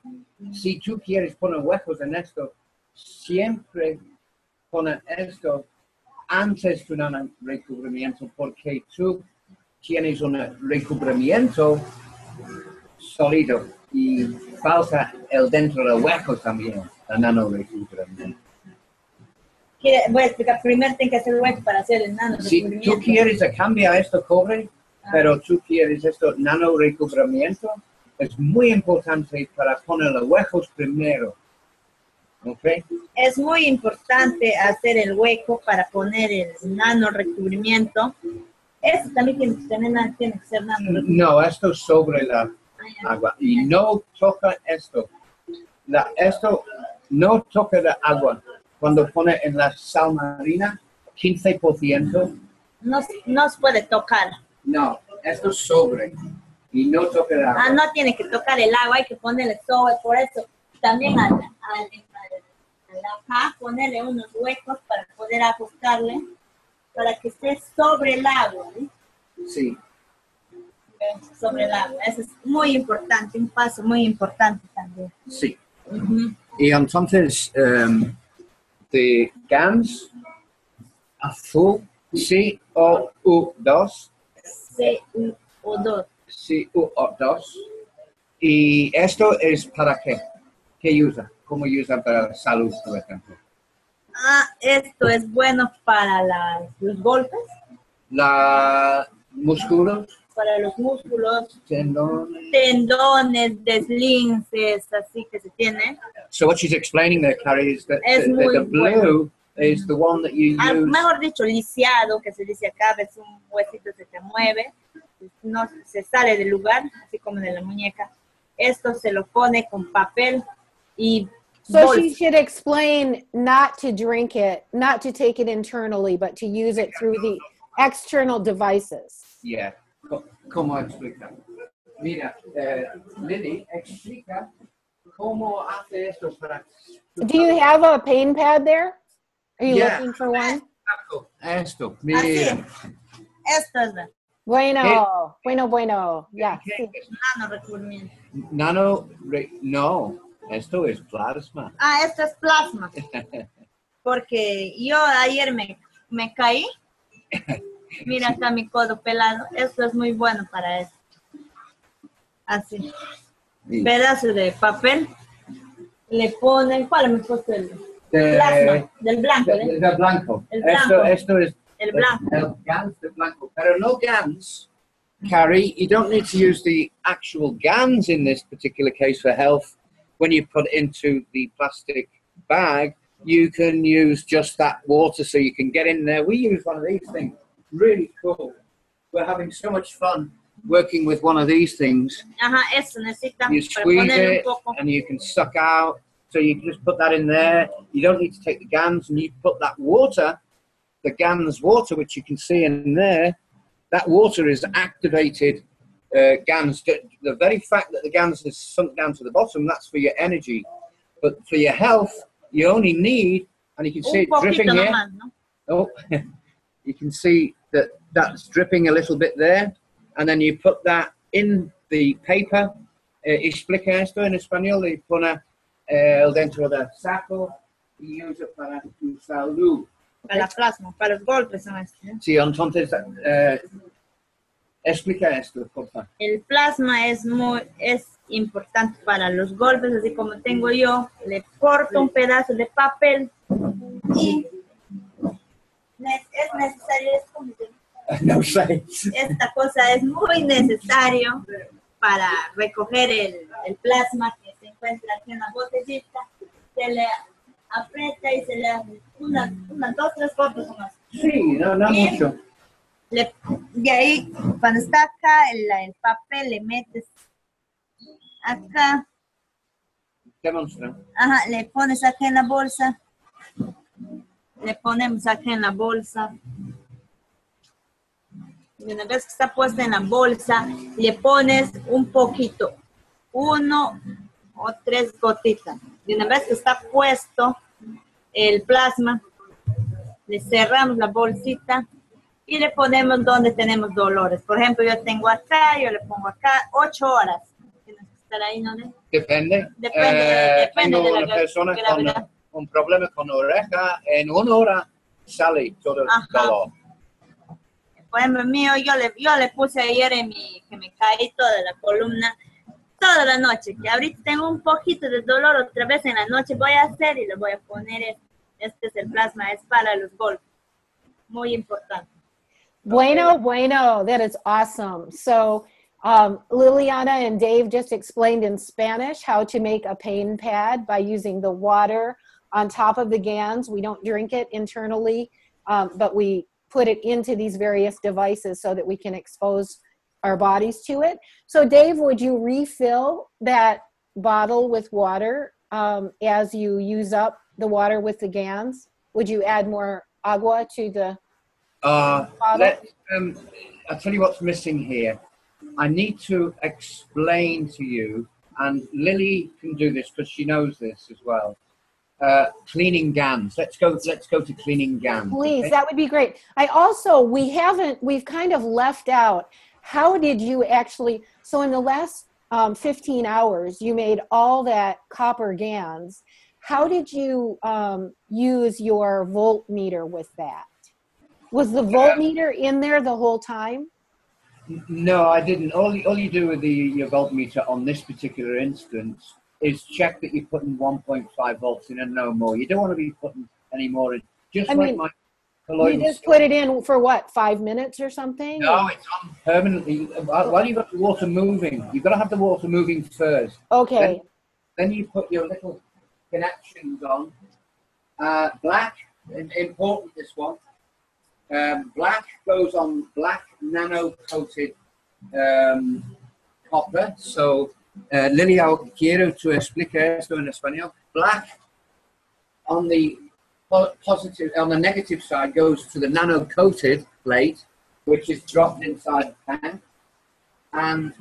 S3: si tú quieres poner huecos en esto, siempre poner esto antes de un recubrimiento, porque tú tienes un recubrimiento sólido y falta el dentro del hueco también, el nano recubrimiento.
S4: Voy a explicar, primero tengo que hacer el hueco para hacer el nano recubrimiento.
S3: Si tú quieres cambiar esto cobre, pero tú quieres esto nano recubrimiento, es muy importante para poner los huecos primero. ¿Okay?
S4: Es muy importante hacer el hueco para poner el nano recubrimiento. Eso también tiene que ser nano recubrimiento.
S3: No, esto sobre la agua. Y no toca esto. Esto no toca la agua. Cuando pone en la sal marina, 15%.
S4: No se puede tocar.
S3: No, esto sobre. Y no toca el agua.
S4: No tiene que tocar el agua, hay que ponerle sobre. Por eso también acá ponerle unos huecos para poder ajustarle, para que esté sobre el agua.
S3: Sí.
S4: Sobre el agua. Eso es muy importante, un paso muy importante también.
S3: Sí. Y entonces, de GANS azul, COU2.
S4: COU2.
S3: COU2. ¿Y esto es para qué? ¿Qué usa? ¿Cómo usa para la salud, por ejemplo?
S4: Esto es bueno para los golpes.
S3: Músculos.
S4: Para los músculos.
S3: Tendones,
S4: deslinces, así que se tiene.
S3: So what she's explaining there, Carrie, is that the blue is the one that you use.
S4: Mejor dicho, lisiado, que se dice acá, ves un huesito se te mueve, no se sale del lugar, así como de la muñeca. Esto se lo pone con papel y
S2: So she should explain not to drink it, not to take it internally, but to use it through the external devices.
S3: Yeah. ¿Cómo explica? Mira, Lily, explica cómo hace esto para...
S2: Do you have a pain pad there? Are you looking for one?
S3: Esto, mira.
S4: Esto es la...
S2: Bueno. Ya. Sí.
S4: Nano recubrimiento.
S3: No, esto es plasma.
S4: Esto es plasma. Porque yo ayer me caí. Mira acá mi codo pelado. Esto es muy bueno para eso. Así. Sí. Pedazo de papel. Le ponen... ¿Cuál me puso el plasma? Del blanco.
S3: Del blanco.
S4: El blanco.
S3: Esto es
S4: el blanco.
S3: El GANS de blanco. Pero no GANS carry. You don't need to use the actual GANs in this particular case for health. When you put it into the plastic bag, you can use just that water so you can get in there. We use one of these things. Really cool. We're having so much fun working with one of these things.
S4: Ajá, eso necesitamos
S3: You
S4: para
S3: squeeze
S4: ponerle un
S3: it
S4: poco.
S3: and you can suck out. So you just put that in there. You don't need to take the GANs, and you put that water, the GANs water, which you can see in there. That water is activated GANs. The very fact that the GANs is sunk down to the bottom, that's for your energy. But for your health, you only need, and you can see it dripping here.
S4: Nomás, ¿no?
S3: Oh, you can see that that's dripping a little bit there. And then you put that in the paper. Explica esto en español. Y pone dentro del saco y usa para tu salud.
S4: Para la plasma, para los golpes son estos, ¿no?
S3: Sí, entonces, explica esto, por favor.
S4: El plasma es importante para los golpes, así como tengo yo, le corto un pedazo de papel y es necesario,
S3: No sé.
S4: esta cosa es muy necesario para recoger el plasma que se encuentra aquí en la botellita. Se le aprieta y se le hace unas 2, 3 gotas más.
S3: Sí, no mucho.
S4: De ahí, cuando está acá el papel, le metes acá.
S3: Demonstra.
S4: Ajá, le pones acá en la bolsa. Le ponemos acá en la bolsa. Y una vez que está puesta en la bolsa, le pones un poquito, 1 o 3 gotitas. Y una vez que está puesto el plasma, le cerramos la bolsita y le ponemos donde tenemos dolores. Por ejemplo, yo tengo acá, yo le pongo acá 8 horas. Tienes que estar ahí, ¿no?
S3: Depende.
S4: Depende
S3: tengo
S4: de la
S3: una persona
S4: gravedad.
S3: con un problema con oreja, en 1 hora sale todo el dolor.
S4: Por ejemplo, mío, yo le puse ayer que me caí toda la columna, toda la noche, que ahorita tengo un poquito de dolor, otra vez en la noche voy a hacer y le voy a poner este es el plasma, es para los golpes. Muy importante.
S2: Bueno, that is awesome. So Lilyana and Dave just explained in Spanish how to make a pain pad by using the water on top of the GANs. We don't drink it internally, but we put it into these various devices so that we can expose our bodies to it. So Dave, would you refill that bottle with water as you use up the water with the GANs? Would you add more agua to the bottle?
S3: I'll tell you what's missing here. I need to explain to you, and Lily can do this because she knows this as well. Cleaning GANs. Let's go to cleaning GANs.
S2: Please,
S3: okay?
S2: that would be great. We've kind of left out, how did you actually, so in the last 15 hours, you made all that copper GANs. How did you use your voltmeter with that? Was the voltmeter in there the whole time?
S3: No, I didn't. All you do with your voltmeter on this particular instance is check that you're putting 1.5 volts in and no more. You don't want to be putting any more in. Just my colloidal.
S2: You just put it in for what, 5 minutes or something?
S3: No, it's on permanently. While you've got the water moving, you've got to have the water moving first.
S2: Okay.
S3: Then you put your little connections on. Black, important this one. Black goes on black nano-coated copper. So, Lily, quiero tu explicar esto en español. Black on the positive, on the negative side goes to the nano-coated plate, which is dropped inside the pan. And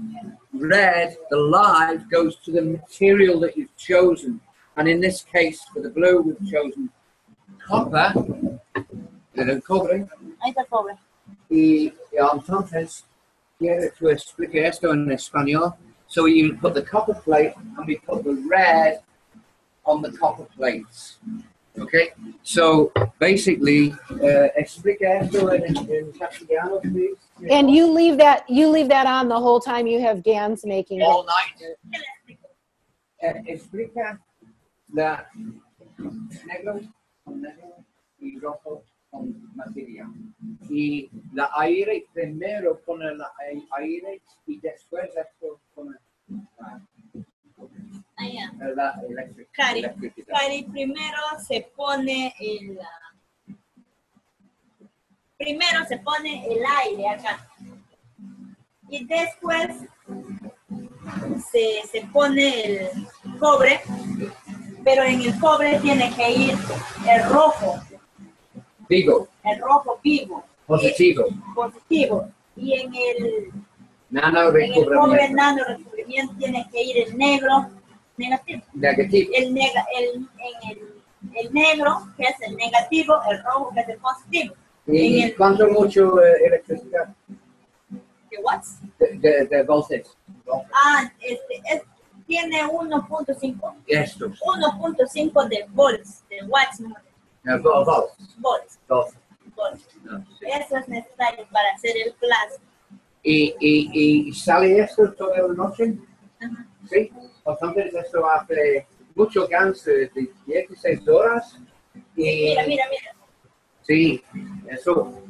S3: red, the live, goes to the material that you've chosen. And in this case, for the blue, we've chosen copper. El cobre.
S4: Ahí está el cobre.
S3: Y entonces, quiero tu explicar esto en español. So you put the copper plate and we put the red on the copper plates. Okay? So basically, explica esto en castellano, please.
S2: And you leave that on the whole time you have GANs making
S3: All
S2: it.
S3: night. Explica la negro y rojo con material. Y la aire primero pone el aire y después esto pone la electricidad.
S4: Cari, primero se pone el aire acá. Y después se pone el cobre, pero en el cobre tiene que ir el rojo.
S3: Vivo.
S4: El rojo vivo.
S3: Positivo.
S4: Positivo. Y en el
S3: Nano-recubrimiento.
S4: cobre nano recubrimiento tiene que ir el negro negativo.
S3: Negativo.
S4: El negro, que es el negativo, el rojo, que es el positivo.
S3: ¿Y cuánto mucho electricidad?
S4: ¿De what?
S3: De voltaje.
S4: Tiene 1.5.
S3: Esto.
S4: 1.5 de volts, de watts, no. Volts.
S3: No, sí.
S4: Eso es necesario para hacer el plasma.
S3: ¿Y sale esto toda la noche?
S4: Ajá.
S3: Sí. Entonces esto hace mucho GANS de 16 horas. Y,
S4: Mira.
S3: sí, eso.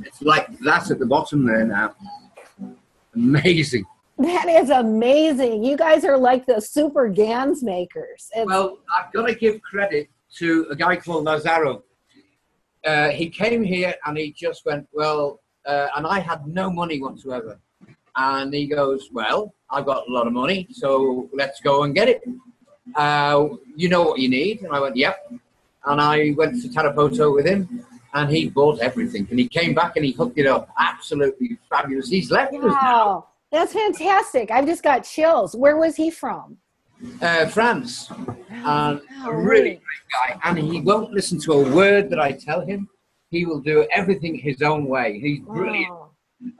S3: It's like that at the bottom there now. Amazing.
S2: That is amazing. You guys are like the super GANS makers.
S3: Well, I've got to give credit to a guy called Lazaro. He came here and he just went, well, and I had no money whatsoever. And he goes, well, I've got a lot of money, so let's go and get it. You know what you need? And I went, yep. And I went to Tarapoto with him, and he bought everything. And he came back and he hooked it up. Absolutely fabulous. He's left us now.
S2: That's fantastic. I've just got chills. Where was he from?
S3: France. And a really great guy. And he won't listen to a word that I tell him. He will do everything his own way. He's brilliant.
S2: Wow.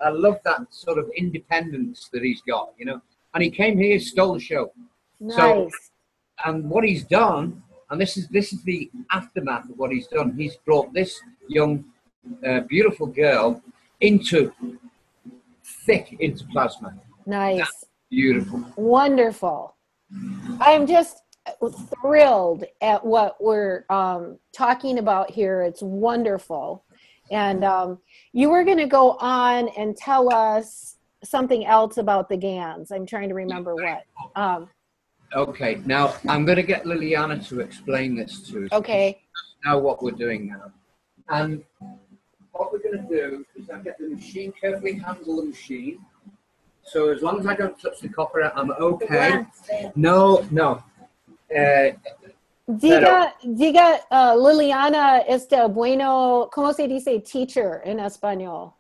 S3: I love that sort of independence that he's got, you know. And he came here, stole the show.
S2: Nice.
S3: So, and what he's done, and this is the aftermath of what he's done. He's brought this young, beautiful girl into plasma.
S2: Nice.
S3: That's beautiful.
S2: Wonderful. I'm just thrilled at what we're talking about here. It's wonderful. And you were going to go on and tell us something else about the GANS. I'm trying to remember what.
S3: Okay, now I'm going to get Lilyana to explain this to us.
S2: Okay.
S3: Now what we're doing now. And what we're going to do is I get the machine, carefully handle the machine. So as long as I don't touch the copper, I'm okay. No.
S2: Diga, Lilyana, bueno, ¿cómo se dice teacher en español?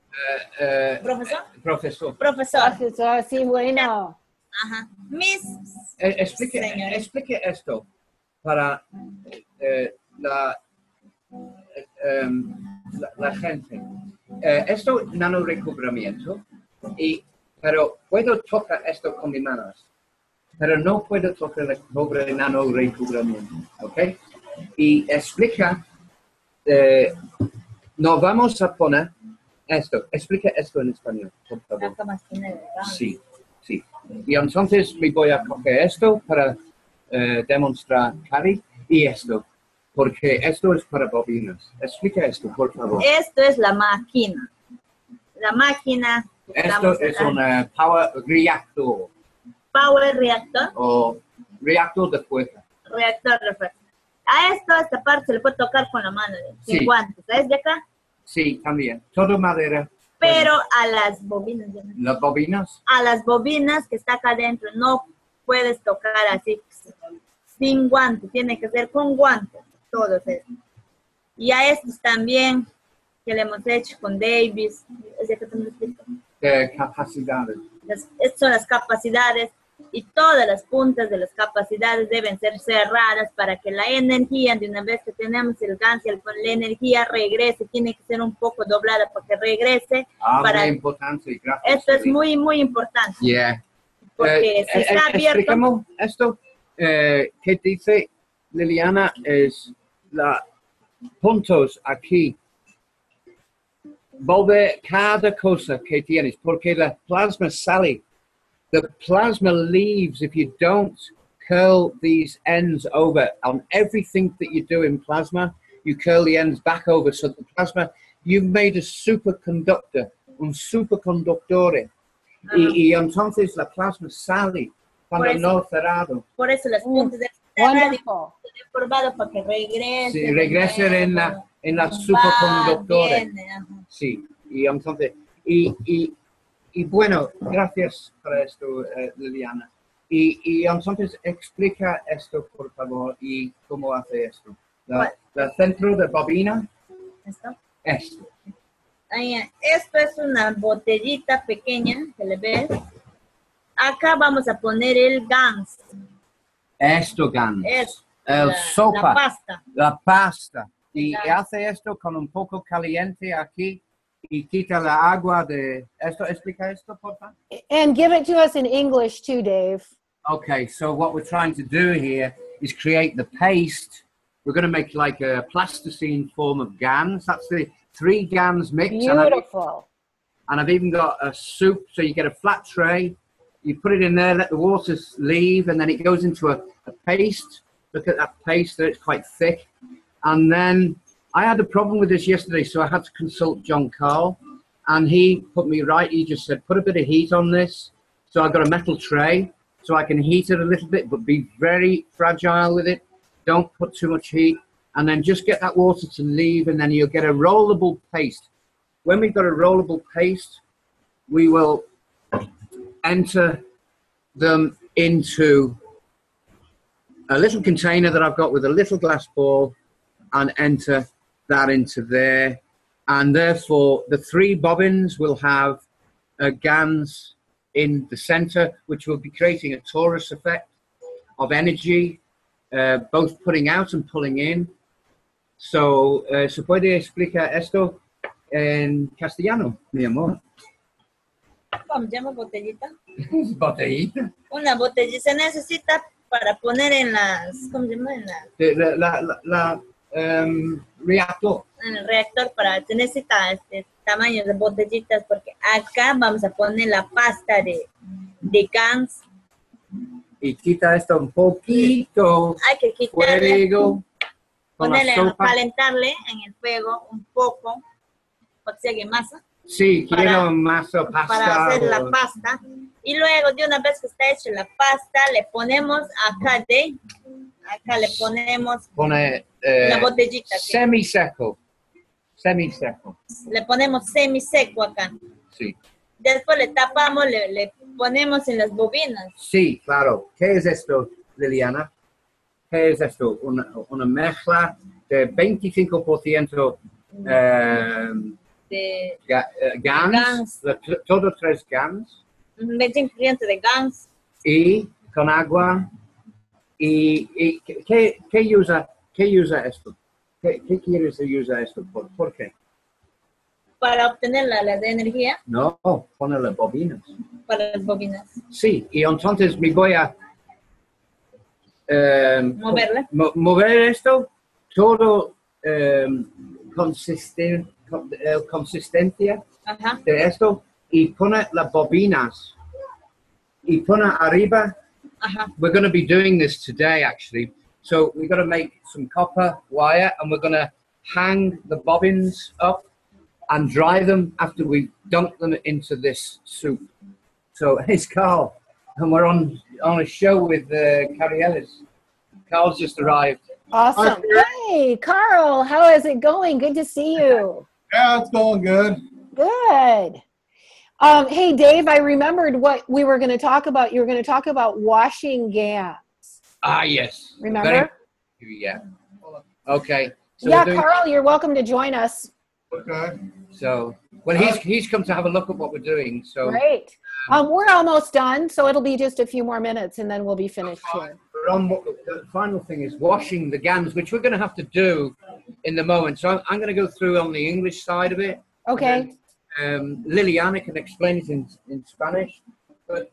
S4: Profesor.
S2: Profesor, sí, bueno.
S4: Ajá. Miss.
S3: Explique esto para la gente. Esto es nanorecubrimiento, pero puedo tocar esto con mis manos, pero no puedo tocar el cobre nanorecubrimiento, ¿ok? Y explica, no vamos a poner esto, explica esto en español, por favor. Sí. Y entonces me voy a coger esto para demostrar Cari y esto, porque esto es para bobinas. Explica esto, por favor.
S4: Esto es la máquina. La máquina.
S3: Esto es un power reactor.
S4: Power reactor.
S3: O reactor de fuerza.
S4: Reactor de fuerza. A esta parte se le puede tocar con la mano, sin guantes. ¿Sabes de acá?
S3: Sí, también. Todo madera.
S4: Pero a las bobinas.
S3: ¿Las bobinas?
S4: A las bobinas que está acá adentro no puedes tocar así sin guantes. Tiene que ser con guantes. Todos estos. Y a estos también que le hemos hecho con Davis. ¿Es de qué te lo explico?
S3: Capacidades.
S4: Estas son las capacidades y todas las puntas de las capacidades deben ser cerradas para que la energía, de una vez que tenemos el GANS, la energía regrese, tiene que ser un poco doblada para que regrese.
S3: Muy importante. Gracias.
S4: Esto es muy, muy importante.
S3: Yeah.
S4: Porque si está abierto...
S3: Explicamos esto. ¿Qué dice Lilyana? Es los puntos aquí. Volver cada cosa que tienes, porque the plasma sale. The plasma leaves if you don't curl these ends over. On everything that you do in plasma, you curl the ends back over, so the plasma, you've made a superconductor, un superconductore. Y entonces la plasma sale cuando no cerrado.
S4: Por eso las puntas de
S2: Wonderful.
S4: formado para que regrese.
S3: Sí, regrese en la superconductore. Sí, y entonces, y bueno, gracias por esto, Liliana. Y entonces explica esto, por favor, y cómo hace esto. El centro de bobina.
S4: ¿Esto?
S3: Esto.
S4: Esto es una botellita pequeña, que le ves. Acá vamos a poner el GANS.
S3: Esto, GANS. El sopa.
S4: La pasta.
S3: La pasta. Y hace esto con un poco caliente aquí y quita la agua de esto. Explica esto, por favor.
S2: And give it to us in English too, Dave.
S3: Okay, so what we're trying to do here is create the paste. We're going to make like a plasticine form of GANS. That's the 3 GANS mix.
S2: Beautiful.
S3: And I've even got a soup, so you get a flat tray. You put it in there, let the water leave, and then it goes into a paste. Look at that paste, it's quite thick. And then I had a problem with this yesterday, so I had to consult John Carl. And he put me right. He just said, put a bit of heat on this. So I've got a metal tray, so I can heat it a little bit, but be very fragile with it. Don't put too much heat. And then just get that water to leave, and then you'll get a rollable paste. When we've got a rollable paste, we will enter them into a little container that I've got with a little glass ball and enter that into there. And therefore, the 3 bobbins will have a GANS in the center, which will be creating a torus effect of energy, both putting out and pulling in. So, ¿se puede explicar esto en castellano, mi amor?
S4: ¿Cómo se llama botellita?
S3: Botellita.
S4: Una botellita se necesita para poner en las, ¿cómo se llama?
S3: Reactor.
S4: En el reactor, para se necesita este tamaño de botellitas, porque acá vamos a poner la pasta de GANS.
S3: Y quita esto un poquito.
S4: Hay que quitarle,
S3: fuego,
S4: ponerle, calentarle en el fuego un poco, para que se haga masa.
S3: Sí, quiero masa, pasta.
S4: Para hacer la pasta. Y luego, de una vez que está hecha la pasta, le ponemos acá le ponemos la botellita.
S3: Semiseco. Semiseco.
S4: Le ponemos semiseco acá.
S3: Sí.
S4: Después le tapamos, le ponemos en las bobinas.
S3: Sí, claro. ¿Qué es esto, Liliana? ¿Qué es esto? Una mezcla de 25%
S4: de
S3: GANS, todo 3 GANS.
S4: 25% de GANS.
S3: Y con agua. ¿Y qué usa esto? ¿Qué quieres usar esto? ¿Por qué?
S4: Para obtener la de energía.
S3: No, ponerle bobinas.
S4: Para las bobinas.
S3: Sí, y entonces me voy a mover esto, todo consistencia de esto, y poner las bobinas y poner arriba. We're going to be doing this today, actually. So we're going to make some copper wire, and we're going to hang the bobbins up and dry them after we dunk them into this soup. So it's Carl, and we're on a show with Carrielis. Carl's just arrived.
S2: Awesome. Hey, Carl, how is it going? Good to see you.
S5: Yeah, it's going good.
S2: Good. Hey, Dave, I remembered what we were going to talk about. You were going to talk about washing GANS.
S3: Ah, yes.
S2: Remember?
S3: Yeah. Okay. So
S2: yeah, Carl, you're welcome to join us.
S5: Okay.
S3: So, well, he's come to have a look at what we're doing. So
S2: great. We're almost done, so it'll be just a few more minutes, and then we'll be finished here.
S3: The final thing is washing the GANS, which we're going to have to do in the moment. So I'm going to go through on the English side of it.
S2: Okay.
S3: Liliana can explain it in Spanish. But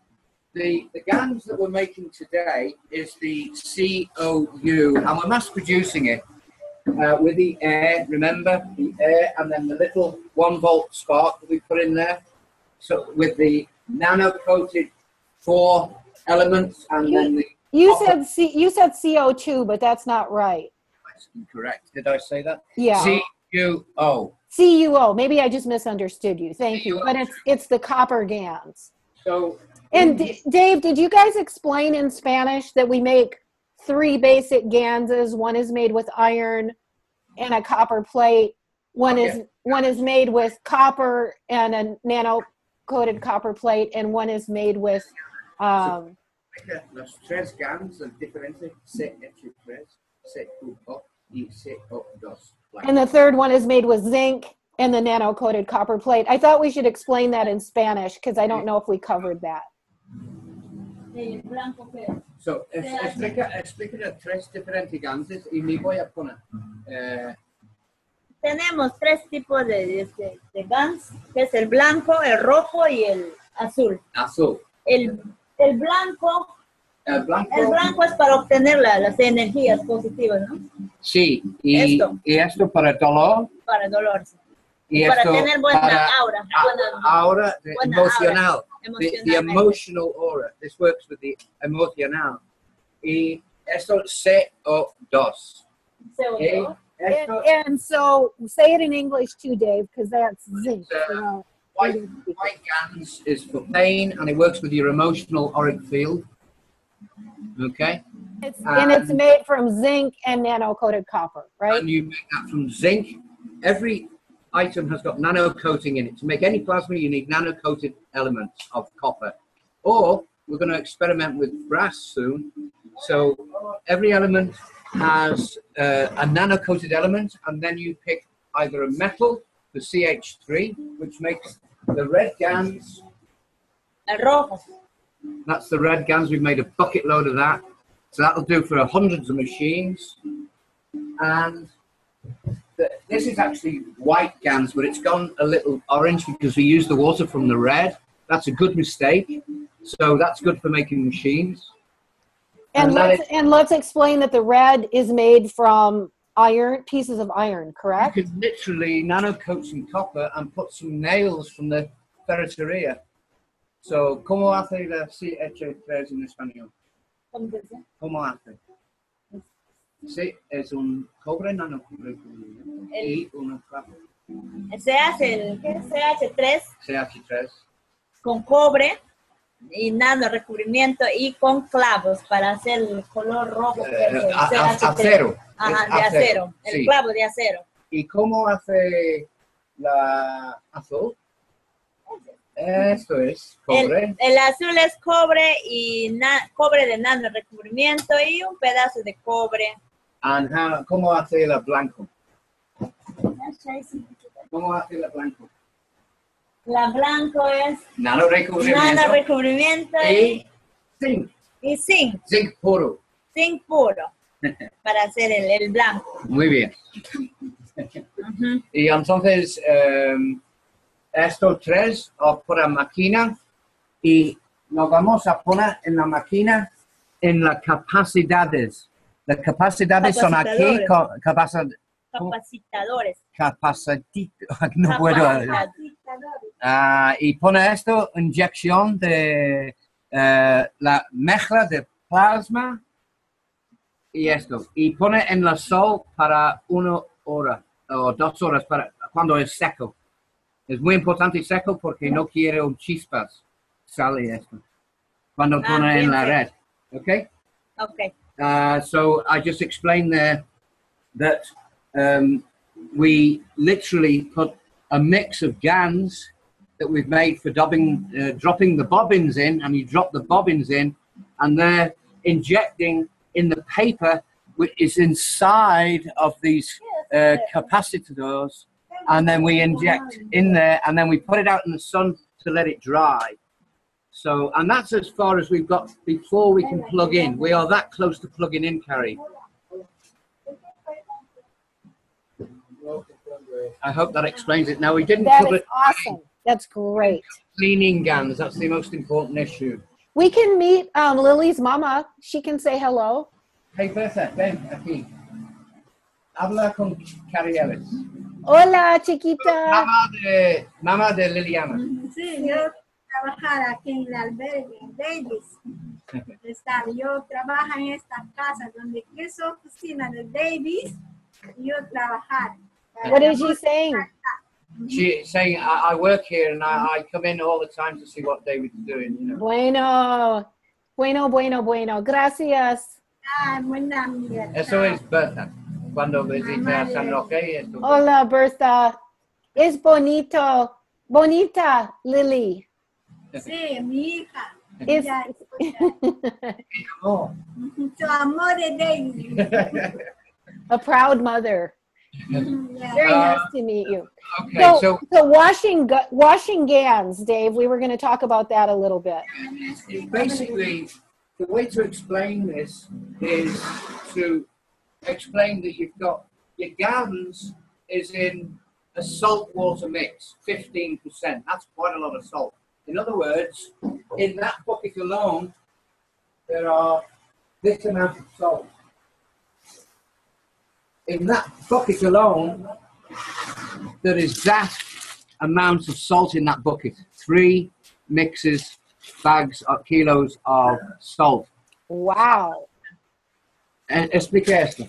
S3: the GANS that we're making today is the COU, and we're mass producing it with the air, remember? The air, and then the little 1-volt spark that we put in there. So with the nano-coated 4 elements, and then the...
S2: You said CO2, but that's not right.
S3: That's correct. Did I say that?
S2: Yeah.
S3: CUO.
S2: CUO. Maybe I just misunderstood you. Thank you. But it's the copper GANs.
S3: So,
S2: And Dave, did you guys explain in Spanish that we make 3 basic GANSes? One is made with iron and a copper plate. One is made with copper and a nano-coated copper plate, and one is made with
S3: los 3 GANs son diferentes, CH3, CUO y CO2.
S2: and the third one is made with zinc and the nano-coated copper plate. I thought we should explain that in Spanish because I don't know if we covered that.
S3: So, explica los 3 diferentes GANSes y me voy a poner.
S4: Tenemos 3 tipos de GANS, que es el blanco, el rojo y el azul.
S3: Azul.
S4: El blanco es para obtener las energías positivas, ¿no?
S3: Sí, y esto para el dolor.
S4: Para el dolor.
S3: Y
S4: para
S3: esto
S4: tener buena aura.
S3: Aura emocional.
S4: Aura.
S3: The emotional aura. This works with the emocional. Y esto CO2.
S4: CO2.
S2: And so say it in English too, Dave, because that's zinc.
S3: White GANS is for pain, and it works with your emotional auric field. Okay?
S2: And it's made from zinc and nano-coated copper, right?
S3: And you make that from zinc. Every item has got nano-coating in it. To make any plasma, you need nano-coated elements of copper. Or we're going to experiment with brass soon. So every element has a nano-coated element, and then you pick either a metal, the CH3, which makes the red GANS.
S4: El rojo.
S3: That's the red GANS. We've made a bucket load of that. So that'll do for hundreds of machines. And this is actually white GANS, but it's gone a little orange because we used the water from the red. That's a good mistake. So that's good for making machines.
S2: And let's explain that the red is made from pieces of iron, correct?
S3: You could literally nano-coat some copper and put some nails from the ferretería. So, ¿cómo hace la CH3 en español? ¿Cómo hace? Sí, es un cobre nano-recubrimiento y una capa.
S4: Se hace el CH3
S3: CH3
S4: con cobre y nano recubrimiento y con clavos para hacer el color rojo.
S3: Acero.
S4: Ajá, de acero. El
S3: sí.
S4: clavo de acero.
S3: ¿Y cómo hace la azul? Esto es cobre.
S4: El azul es cobre y cobre de nano recubrimiento y un pedazo de cobre.
S3: ¿Cómo hace la blanco? ¿Cómo hace la blanco?
S4: La blanco es
S3: nano recubrimiento
S4: y
S3: zinc.
S4: Y zinc.
S3: Zinc puro.
S4: Zinc puro. Para hacer el blanco.
S3: Muy bien. Y entonces, estos 3 por la máquina y nos vamos a poner en la máquina en las capacidades. Las capacidades son aquí.
S4: Capacitadores.
S3: No puedo. Y pone esto, inyección de la mezcla de plasma y esto. Y pone en el sol para 1 hora o 2 horas cuando es seco. Es muy importante seco porque no quiero chispas. Sale esto. Cuando pone en la red. Okay?
S4: Okay.
S3: So I just explained there that we literally put a mix of GANs that we've made for dropping the bobbins in, and you drop the bobbins in, and they're injecting in the paper which is inside of these capacitors, and then we inject in there, and then we put it out in the sun to let it dry. So, and that's as far as we've got before we can plug in. We are that close to plugging in, Carrie. I hope that explains it. Now, we didn't cover
S2: it. Awesome. That's great.
S3: Cleaning GANs, that's the most important issue.
S2: We can meet Lily's mama. She can say hello.
S3: Hey, Bertha, ven aquí. Habla con Carrie Ellis.
S2: Hola, chiquita.
S3: Mamá de Lilyana.
S6: Sí, yo trabajar aquí en el albergue Davis. Yo trabajo en esta casa donde es oficina de Davis Yo trabajar.
S2: What is she saying?
S3: She's saying, I work here and I come in all the time to see what David's doing. You know.
S2: Bueno. Gracias.
S6: Ah, buena amiga.
S3: Eso es Berta. Cuando visita a San Roque. Esto.
S2: Hola, Bertha. Es bonita, Lily.
S6: Sí, mi hija.
S2: Es,
S6: Ya,
S3: Oh.
S6: su amor es David.
S2: a proud mother.
S6: Yeah.
S2: Very nice to meet you.
S3: Okay, so
S2: So washing GANS, Dave, we were going to talk about that a little bit.
S3: basically, the way to explain this is to explain that you've got your GANS is in a salt water mix, 15%. That's quite a lot of salt. In other words, in that bucket alone, there are this amount of salt. In that bucket alone, there is that amount of salt in that bucket. 3 mixes, bags, kilos of salt.
S2: Wow.
S3: Explique esto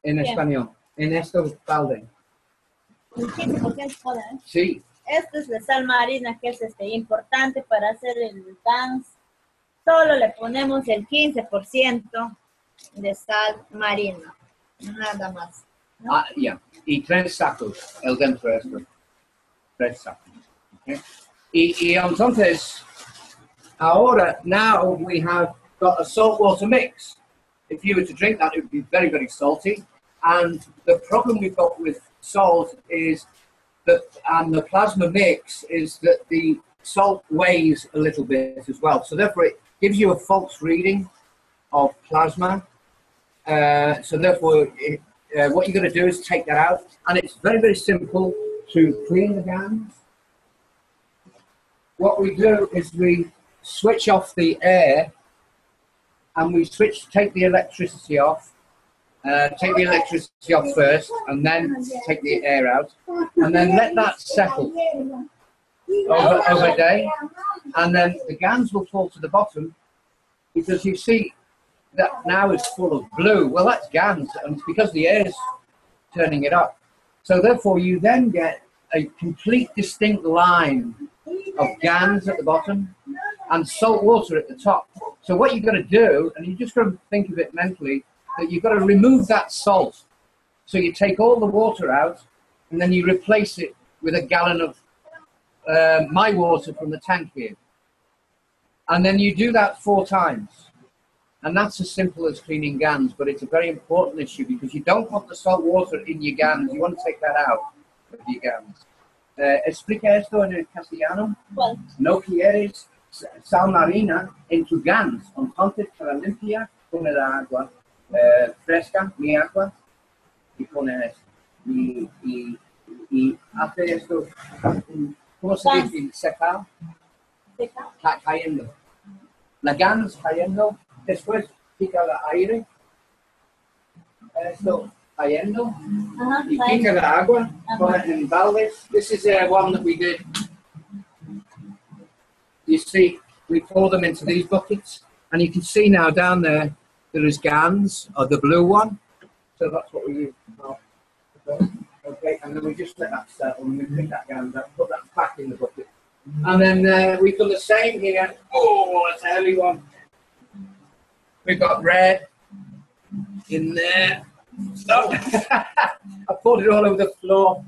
S3: en español. En esto balde. Sí.
S4: Esta es la sal marina que es importante para hacer el GANS. Solo le ponemos el 15% de sal marina, nada más. ¿No?
S3: Ah, yeah. Y 3 sacos, el dentro esto. 3 sacos. Okay. Y entonces, ahora, now we have got a saltwater mix. If you were to drink that, it would be very, very salty. And the problem we've got with salt is that, and the plasma mix, is that the salt weighs a little bit as well. So therefore, it gives you a false reading of plasma. So therefore, what you're going to do is take that out. And it's very, very simple to clean the GANS. What we do is we switch off the air and we take the electricity off. Take the electricity off first and then take the air out. And then let that settle over a day. And then the GANS will fall to the bottom because you see that now is full of blue. Well, that's GANS, and it's because the air is turning it up. So therefore, you then get a complete distinct line of GANS at the bottom and salt water at the top. So what you've got to do, and you just got to think of it mentally, that you've got to remove that salt. So you take all the water out, and then you replace it with a gallon of my water from the tank here. And then you do that 4 times. And that's as simple as cleaning GANS, but it's a very important issue because you don't want the salt water in your GANS. You want to take that out of your GANS. Explica esto en el castellano.
S4: Well,
S3: No quieres sal marina en tu GANS. Entonces, para limpiar, pone la agua fresca, mi agua, y pone esto. Y hace esto, ¿cómo se dice? Secar. Cayendo. La GANS cayendo. Después pica el aire, esto cayendo, y pica el agua, pone en baldes. This is one that we did. You see, we pour them into these buckets, and you can see now down there, there is GANS, or the blue one. So that's what we use. Okay, and then we just let that settle, and we pick that GANS up, put that back in the bucket. And then we've done the same here. Oh, it's a heavy one. We've got red in there. Oh. I poured it all over the floor.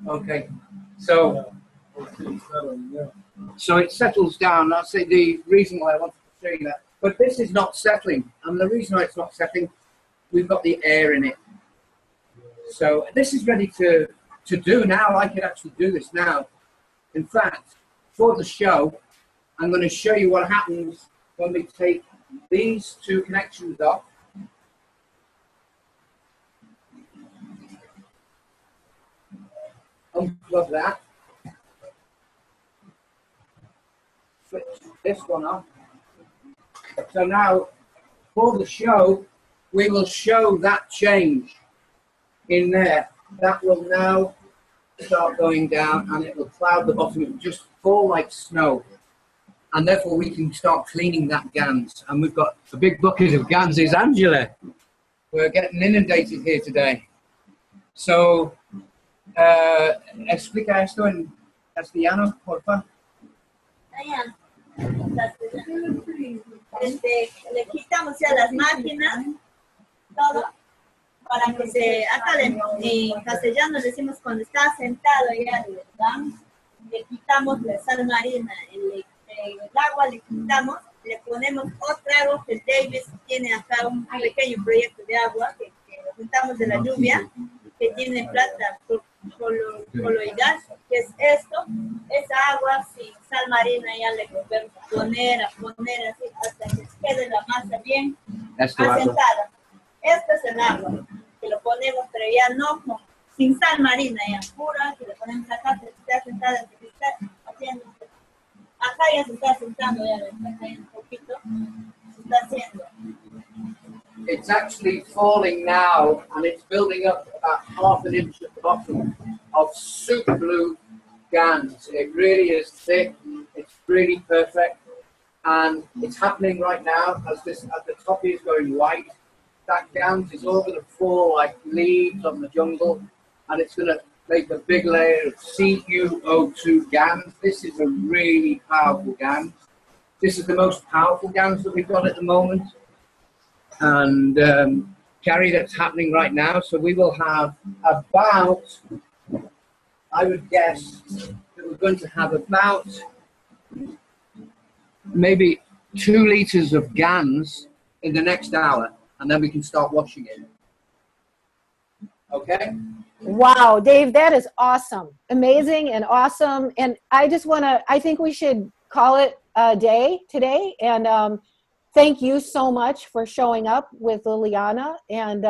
S3: Okay, so it settles down. That's the reason why I wanted to show you that. But this is not settling, and the reason why it's not settling, we've got the air in it. So this is ready to do now. I could actually do this now. In fact, for the show, I'm going to show you what happens when we take these 2 connections off. Unplug that. Switch this one off. So now, for the show, we will show that change in there. That will now start going down and it will cloud the bottom. It will just fall like snow. And therefore we can start cleaning that GANS. And we've got a big bucket of GANSes. Angela, We're getting inundated here today. So, explica esto en castellano, por favor.
S4: Allá. Le quitamos ya las máquinas, todo, para que acá en castellano decimos cuando está sentado ya, le quitamos la sal marina, el agua le quitamos, le ponemos otra agua que Davis tiene acá un pequeño proyecto de agua que juntamos de la lluvia, que tiene plata coloidal, que es esto, esa agua sin sal marina ya le volvemos a poner así hasta que quede la masa bien asentada. Esto es el agua, que lo ponemos, pero ya no sin sal marina, ya pura, que le ponemos acá, que esté asentada, que está haciendo. Acá ya se está asentando, ya le está cayendo un poquito, se está haciendo.
S3: It's actually falling now, and it's building up about half an inch at the bottom of super blue GANS. It really is thick, it's really perfect, and it's happening right now as the top is going white. That GANS is all going to fall like leaves on the jungle, and it's going to make a big layer of CuO2 GANS. This is a really powerful GANS. This is the most powerful GANS that we've got at the moment. And carry that's happening right now. So we will have about, I would guess that we're going to have about maybe 2 liters of GANS in the next hour, and then we can start washing it. Okay?
S2: Wow, Dave, that is awesome. Amazing and awesome. And I just want to, I think we should call it a day today. And thank you so much for showing up with Lilyana, and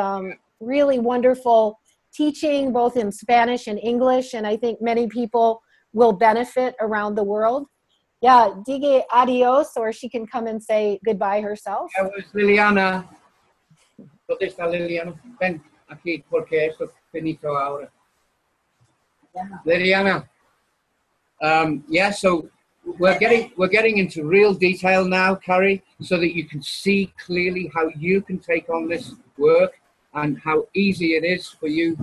S2: really wonderful teaching both in Spanish and English, and I think many people will benefit around the world. Yeah, diga adios, or she can come and say goodbye herself.
S3: That was Lilyana. ¿Dónde está Lilyana? Ven aquí, porque esto es finito ahora. Lilyana. Yeah, so we're getting into real detail now, Carrie, so that you can see clearly how you can take on this work and how easy it is for you.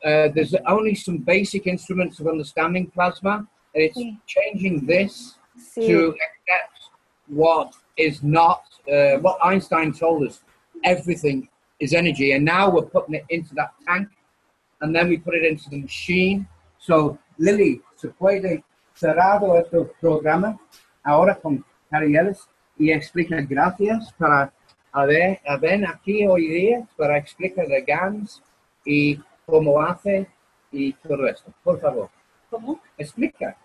S3: There's only some basic instruments of understanding plasma, and it's changing this to accept what is not, what Einstein told us, everything is energy, and now we're putting it into that tank, and then we put it into the machine. So, Lily, se puede cerrado este programa ahora con Carieles y explica gracias para haber aquí hoy día para explicar de GANS y cómo hace y todo esto. Por favor.
S4: ¿Cómo?
S3: Explica.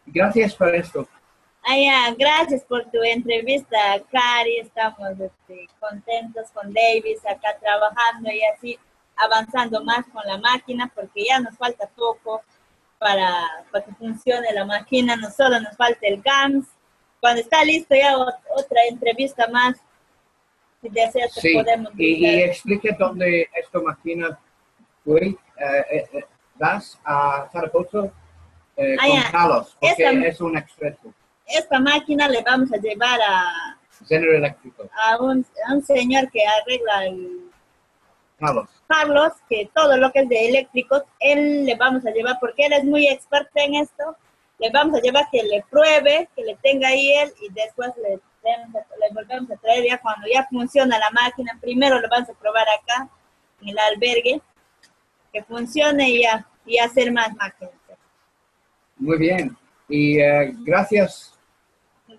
S3: Gracias por esto.
S4: Gracias por tu entrevista, Cari. Estamos contentos con Davis acá trabajando y así avanzando más con la máquina, porque ya nos falta poco para que funcione la máquina. No solo nos falta el GANS. Cuando está listo ya otra entrevista más, si deseas,
S3: sí,
S4: podemos
S3: y explique dónde esta máquina fue. Vas a Zaragoza con Carlos, porque es un experto.
S4: Esta máquina le vamos a llevar a
S3: General Electric,
S4: a un señor que arregla Carlos, que todo lo que es de eléctricos, él le vamos a llevar, porque él es muy experto en esto, le vamos a llevar que le pruebe, que le tenga ahí él, y después le volvemos a traer ya cuando ya funciona la máquina. Primero lo vamos a probar acá, en el albergue, que funcione y hacer más máquinas.
S3: Muy bien, y gracias.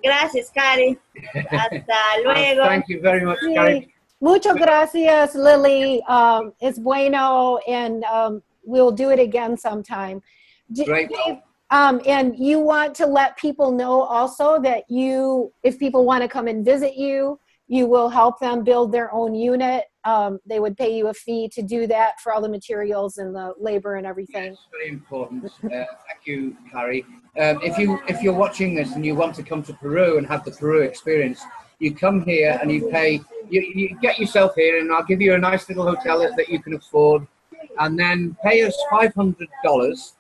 S4: Gracias, Cari. Hasta luego.
S3: Thank you very much, Cari.
S2: Muchas gracias, Lily. It's bueno, and we'll do it again sometime.
S3: Great.
S2: Dave, and you want to let people know also that if people want to come and visit you, you will help them build their own unit. They would pay you a fee to do that for all the materials and the labor and everything.
S3: Yes, very important. Thank you, Carrie. If you're watching this and you want to come to Peru and have the Peru experience, you come here and you pay. You get yourself here, and I'll give you a nice little hotel that you can afford, and then pay us $500,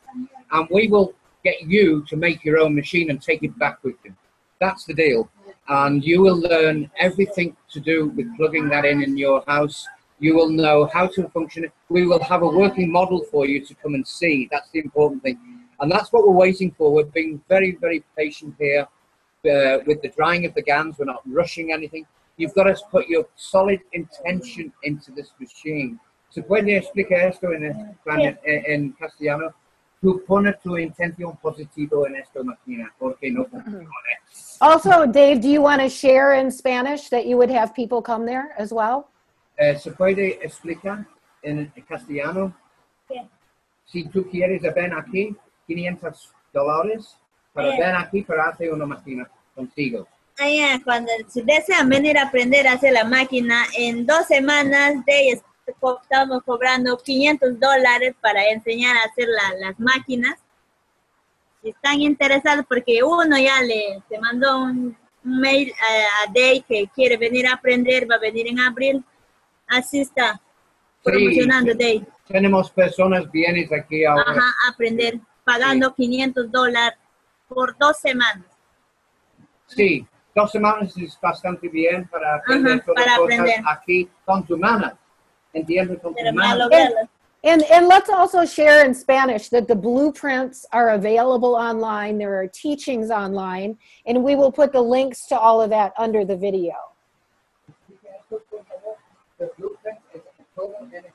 S3: and we will get you to make your own machine and take it back with you. That's the deal. And you will learn everything to do with plugging that in your house, You will know how to function. We will have a working model for you to come and see. That's the important thing. And that's what we're waiting for. We're being very, very patient here with the drying of the GANs. We're not rushing anything. You've got to put your solid intention into this machine. ¿Se puede explicar esto en castellano? Tú pones tu intención positiva en esta máquina porque no funciona.
S2: Also, Dave, do you want to share in Spanish that you would have people come there as well?
S3: ¿Se puede explicar en castellano?
S4: ¿Qué?
S3: Si tú quieres ven aquí, $500 para ven aquí para hacer una máquina contigo.
S4: Cuando si desean venir a aprender a hacer la máquina, en 2 semanas estamos cobrando $500 para enseñar a hacer las máquinas. Si están interesados, porque uno ya te mandó un mail a Day que quiere venir a aprender, va a venir en abril. Así está promocionando Day.
S3: Tenemos personas bienes aquí ahora.
S4: Ajá, aprender, pagando $500 por 2 semanas.
S3: Sí, 2 semanas es bastante bien para aprender todas las cosas aquí con tu mano. Entiendo con tu mano.
S2: And let's also share in Spanish that the blueprints are available online. There are teachings online, and we will put the links to all of that under the video.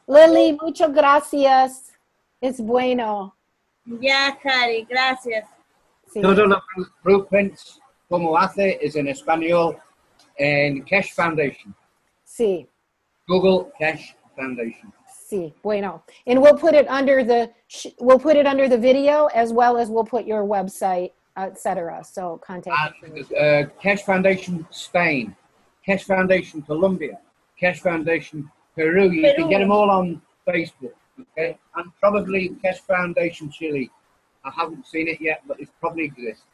S2: Lily, muchas gracias. Es bueno.
S4: Ya, Cari, gracias.
S2: Sí.
S3: Todos los blueprints, como hace, es en español en Keshe Foundation.
S2: Sí.
S3: Google Keshe Foundation.
S2: Sí, bueno. And we'll put it under the video, as well as we'll put your website, etc. So contact information.
S3: Keshe Foundation Spain, Keshe Foundation Colombia, Keshe Foundation Peru. You can get them all on Facebook. Okay, and probably Keshe Foundation Chile. I haven't seen it yet, but it probably exists.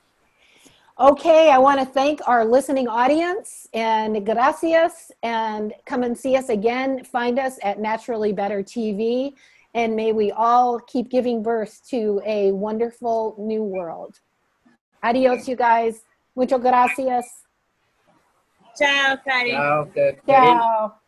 S2: Okay, I want to thank our listening audience, and gracias, and come and see us again. Find us at Naturally Better TV, and may we all keep giving birth to a wonderful new world. Adios, you guys. Muchas gracias.
S4: Chao, Cari.
S3: Ciao.
S2: Ciao.